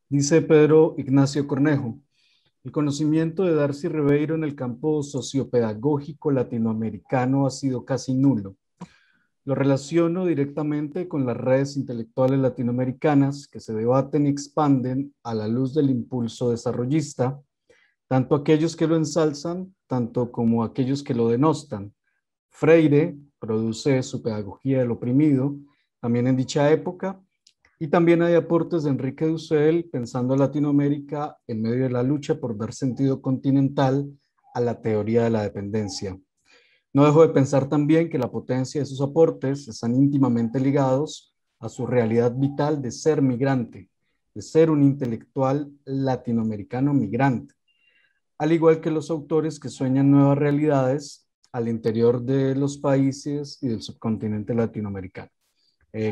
Dice Pedro Ignacio Cornejo: el conocimiento de Darcy Ribeiro en el campo sociopedagógico latinoamericano ha sido casi nulo. Lo relaciono directamente con las redes intelectuales latinoamericanas que se debaten y expanden a la luz del impulso desarrollista, tanto aquellos que lo ensalzan, tanto como aquellos que lo denostan. Freire produce su pedagogía del oprimido también en dicha época, Y también hay aportes de Enrique Dussel, pensando a Latinoamérica en medio de la lucha por dar sentido continental a la teoría de la dependencia. No dejo de pensar también que la potencia de sus aportes están íntimamente ligados a su realidad vital de ser migrante, de ser un intelectual latinoamericano migrante, al igual que los autores que sueñan nuevas realidades al interior de los países y del subcontinente latinoamericano.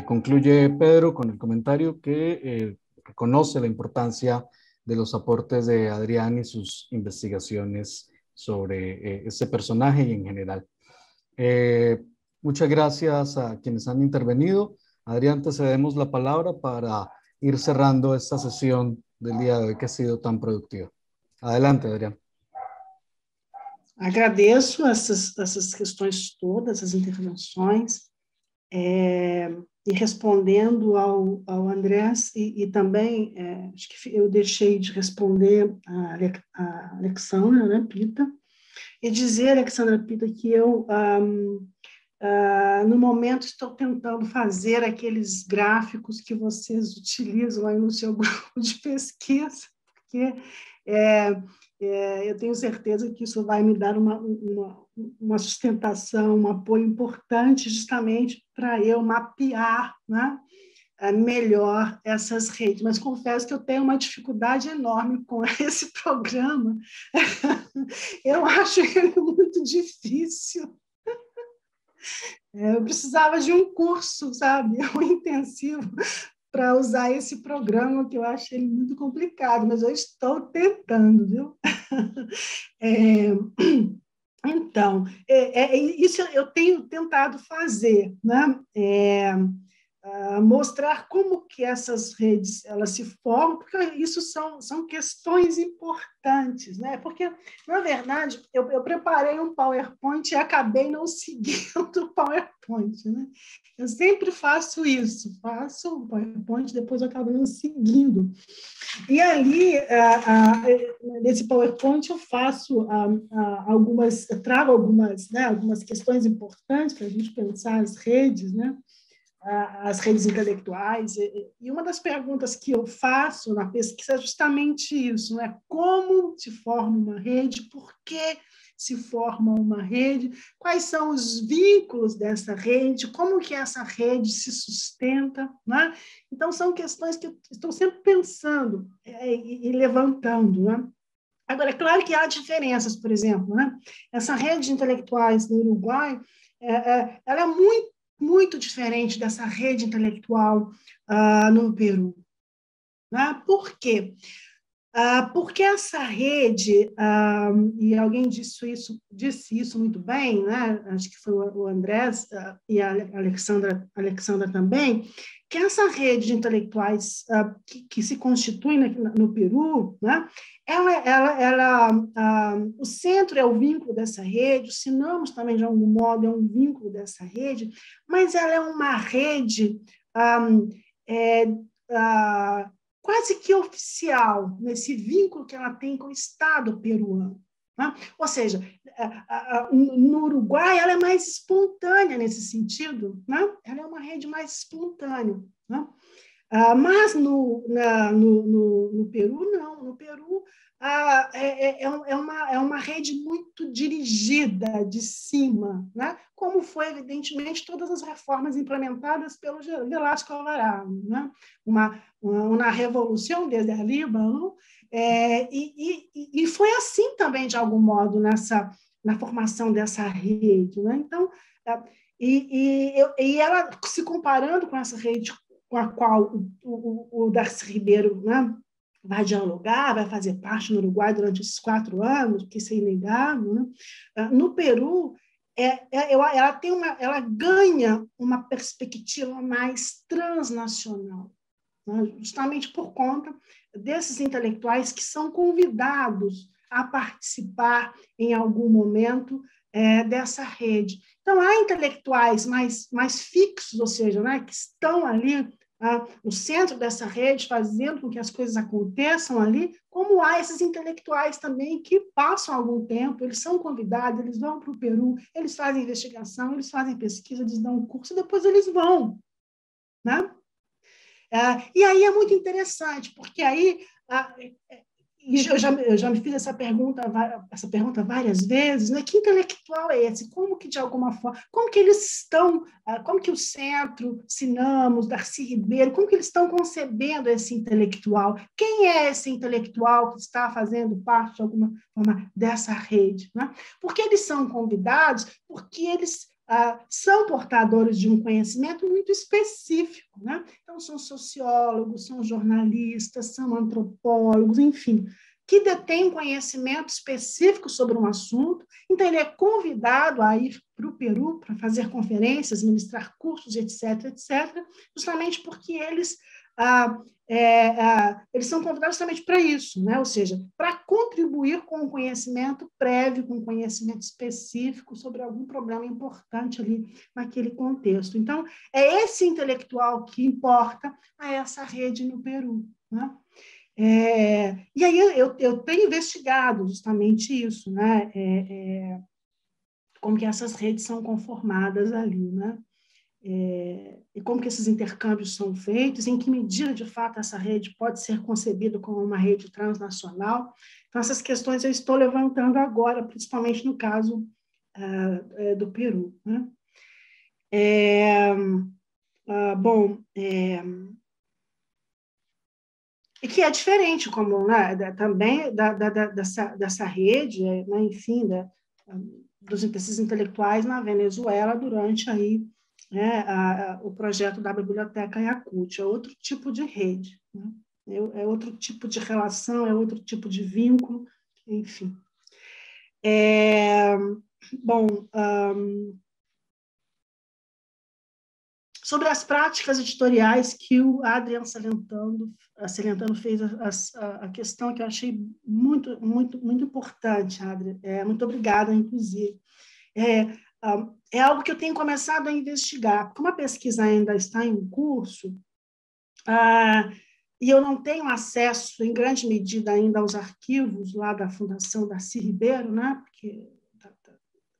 Concluye Pedro con el comentario que reconoce la importancia de los aportes de Adrián y sus investigaciones sobre ese personaje y en general. Muchas gracias a quienes han intervenido. Adrián, te cedemos la palabra para ir cerrando esta sesión del día de hoy que ha sido tan productiva. Adelante, Adrián. Agradeço essas questões todas, essas intervenções, e respondendo ao Andrés, e também, acho que eu deixei de responder a Alexandra, né, Pita, e dizer, Alexandra Pita, que eu, no momento, estou tentando fazer aqueles gráficos que vocês utilizam aí no seu grupo de pesquisa, porque eu tenho certeza que isso vai me dar uma sustentação, um apoio importante justamente para eu mapear, né, melhor essas redes. Mas confesso que eu tenho uma dificuldade enorme com esse programa. Eu acho ele muito difícil. Eu precisava de um curso, sabe, um intensivo, para usar esse programa, que eu acho ele muito complicado, mas eu estou tentando, viu? Então, isso eu tenho tentado fazer, né? Mostrar como que essas redes elas se formam, porque isso são questões importantes, né? Porque, na verdade, eu preparei um PowerPoint e acabei não seguindo o PowerPoint, né? Eu sempre faço isso, faço um PowerPoint, depois eu acabo não seguindo. E ali, nesse PowerPoint, eu faço trago algumas questões importantes para a gente pensar as redes, né? As redes intelectuais, e uma das perguntas que eu faço na pesquisa é justamente isso, né? Como se forma uma rede, por que se forma uma rede, quais são os vínculos dessa rede, como que essa rede se sustenta, né? Então, são questões que eu estou sempre pensando e levantando, né? Agora, é claro que há diferenças, por exemplo, né? Essa rede de intelectuais no Uruguai, ela é muito diferente dessa rede intelectual no Peru. Né? Por quê? Porque essa rede, e alguém disse isso muito bem, né? Acho que foi o Andrés e a Alexandra também, que essa rede de intelectuais que se constitui no Peru, né? O centro é o vínculo dessa rede, o Sinamos também, de algum modo, é um vínculo dessa rede, mas ela é uma rede quase que oficial, nesse vínculo que ela tem com o Estado peruano. Né? Ou seja, no Uruguai, ela é mais espontânea nesse sentido, né? Ela é uma rede mais espontânea. Né? Mas no Peru, não. No Peru, é uma rede muito dirigida de cima, né? Como foi, evidentemente, todas as reformas implementadas pelo Velasco Alvarado, né? Uma revolução desde a Líbano, e foi assim também, de algum modo, na formação dessa rede. Né? Então, e ela, se comparando com essa rede com a qual o Darcy Ribeiro, né, vai dialogar, vai fazer parte no Uruguai durante esses 4 anos, que isso é inegável, né? No Peru, ela ganha uma perspectiva mais transnacional, né? Justamente por conta desses intelectuais que são convidados a participar em algum momento dessa rede. Então, há intelectuais mais fixos, ou seja, né, que estão ali no centro dessa rede, fazendo com que as coisas aconteçam ali, como há esses intelectuais também que passam algum tempo, eles são convidados, eles vão para o Peru, eles fazem investigação, eles fazem pesquisa, eles dão um curso, e depois eles vão. Né? E aí é muito interessante, porque aí e eu já me fiz essa pergunta várias vezes, né? Que intelectual é esse? Como que, de alguma forma, como que eles estão, como que o Centro, Sinamos, Darcy Ribeiro, como que eles estão concebendo esse intelectual? Quem é esse intelectual que está fazendo parte, de alguma forma, dessa rede? Né? Porque eles são convidados, porque eles são portadores de um conhecimento muito específico, né? Então, são sociólogos, são jornalistas, são antropólogos, enfim, que detêm conhecimento específico sobre um assunto. Então, ele é convidado a ir para o Peru para fazer conferências, ministrar cursos, etc., etc., justamente porque eles são convidados justamente para isso, né? Ou seja, para contribuir com o conhecimento prévio, com o conhecimento específico sobre algum problema importante ali naquele contexto. Então, é esse intelectual que importa a essa rede no Peru, né? E aí eu tenho investigado justamente isso, né? Como que essas redes são conformadas ali, né? E como que esses intercâmbios são feitos, em que medida, de fato, essa rede pode ser concebida como uma rede transnacional. Então, essas questões eu estou levantando agora, principalmente no caso do Peru, né? E que é diferente, como, né, também dessa rede, né, enfim, desses intelectuais na Venezuela durante aí, né, o projeto da Biblioteca Yacuti. É outro tipo de rede, né? É outro tipo de relação, é outro tipo de vínculo, enfim. Sobre as práticas editoriais que o Adriano Celentano fez a questão que eu achei muito, muito, muito importante, Adriano. Muito obrigada, inclusive. É algo que eu tenho começado a investigar, porque uma pesquisa ainda está em curso, e eu não tenho acesso, em grande medida, ainda aos arquivos lá da Fundação Darcy Ribeiro, né, porque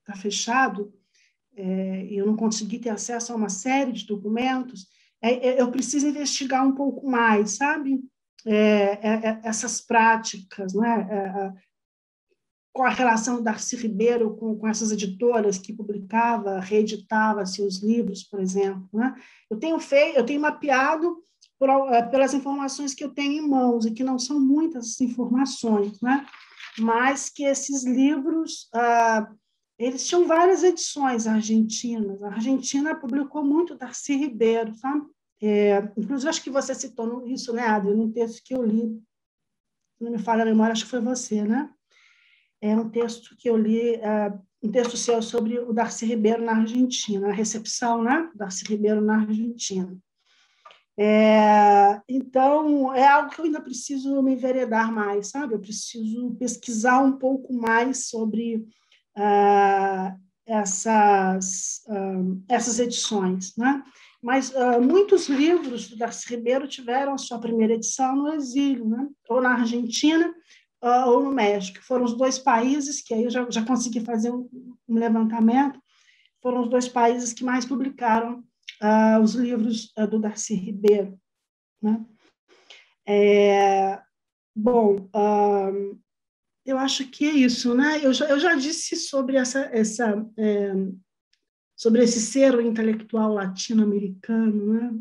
está fechado, e eu não consegui ter acesso a uma série de documentos. Eu preciso investigar um pouco mais, sabe? Essas práticas, né? Com a relação do Darcy Ribeiro com essas editoras que publicava, reeditava seus livros, por exemplo, né? Eu tenho mapeado pelas informações que eu tenho em mãos, e que não são muitas informações, né? Mas que esses livros eles tinham várias edições argentinas. A Argentina publicou muito Darcy Ribeiro, sabe? Inclusive, acho que você citou isso, né, Adri, num texto que eu li, não me falha a memória, acho que foi você, né? É um texto que eu li, um texto seu sobre o Darcy Ribeiro na Argentina, a recepção, né? Darcy Ribeiro na Argentina. Então, é algo que eu ainda preciso me enveredar mais, sabe? Eu preciso pesquisar um pouco mais sobre essas edições, né? Mas muitos livros do Darcy Ribeiro tiveram sua primeira edição no exílio, né? Ou na Argentina ou no México. Foram os dois países que aí eu já consegui fazer um levantamento, foram os dois países que mais publicaram os livros do Darcy Ribeiro, né? Eu acho que é isso, né? Eu já disse sobre sobre esse ser intelectual latino-americano, né?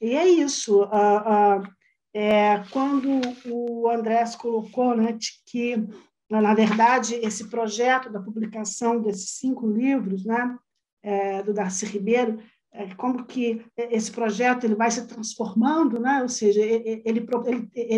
E é isso. Quando o Andrés colocou, né, que, na verdade, esse projeto da publicação desses 5 livros, né, do Darcy Ribeiro, como que esse projeto ele vai se transformando, né? Ou seja, ele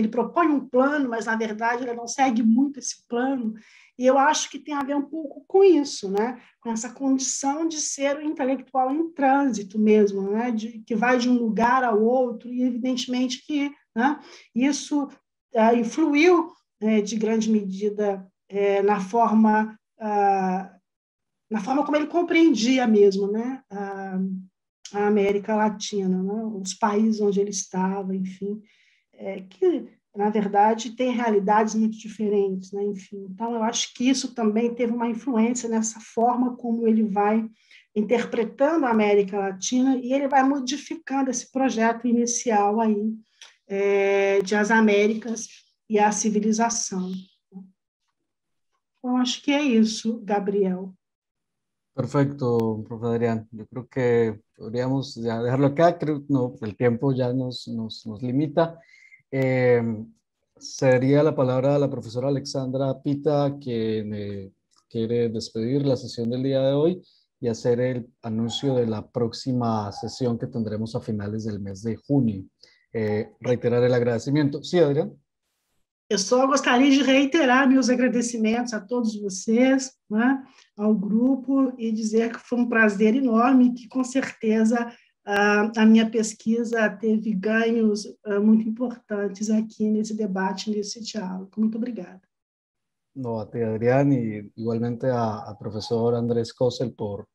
propõe um plano, mas, na verdade, ele não segue muito esse plano, e eu acho que tem a ver um pouco com isso, né? Com essa condição de ser um intelectual em trânsito mesmo, né? Que vai de um lugar ao outro, e, evidentemente, que, né, isso influiu de grande medida na forma como ele compreendia mesmo, né? A América Latina, né? Os países onde ele estava, enfim, que, na verdade, tem realidades muito diferentes, né? Enfim, então, eu acho que isso também teve uma influência nessa forma como ele vai interpretando a América Latina, e ele vai modificando esse projeto inicial aí de As Américas e a Civilização. Então, acho que é isso, Gabriel. Perfecto, profe Adrián. Yo creo que podríamos ya dejarlo acá. Creo no, el tiempo ya nos limita. Sería la palabra a la profesora Alexandra Pita, que quiere despedir la sesión del día de hoy y hacer el anuncio de la próxima sesión que tendremos a finales del mes de junio. Reiterar el agradecimiento. Sí, Adrián. Eu só gostaria de reiterar meus agradecimentos a todos vocês, né, ao grupo, e dizer que foi um prazer enorme, que com certeza a minha pesquisa teve ganhos muito importantes aqui nesse debate, nesse diálogo. Muito obrigada. No, a ti, Adrián, y igualmente a profesor Andrés Kossel por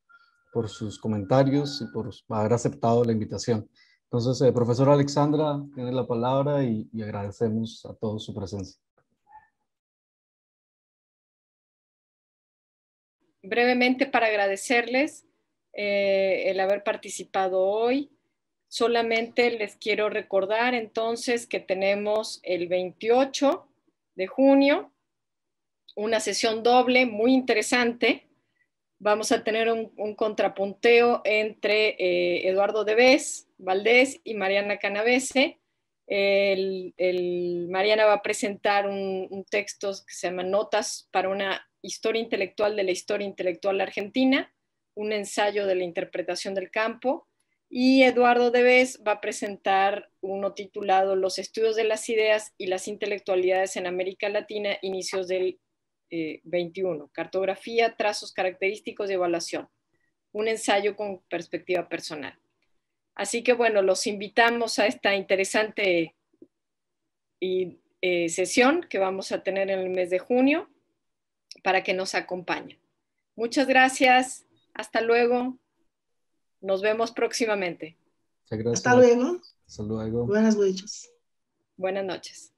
sus comentarios y por haber aceptado la invitación. Entonces, profesora Alexandra, tiene la palabra y agradecemos a todos su presencia. Brevemente, para agradecerles el haber participado hoy, solamente les quiero recordar entonces que tenemos el 28 de junio una sesión doble muy interesante. Vamos a tener un contrapunteo entre Eduardo Deves Valdés y Mariana Canavese. Mariana va a presentar un texto que se llama Notas para una historia intelectual de la historia intelectual argentina, un ensayo de la interpretación del campo, y Eduardo Deves va a presentar uno titulado Los estudios de las ideas y las intelectualidades en América Latina, inicios del 21, cartografía, trazos característicos y evaluación, un ensayo con perspectiva personal. Así que bueno, los invitamos a esta interesante sesión que vamos a tener en el mes de junio para que nos acompañen. Muchas gracias, hasta luego, nos vemos próximamente. Muchas gracias. Hasta luego. Hasta luego. Buenas noches. Buenas noches.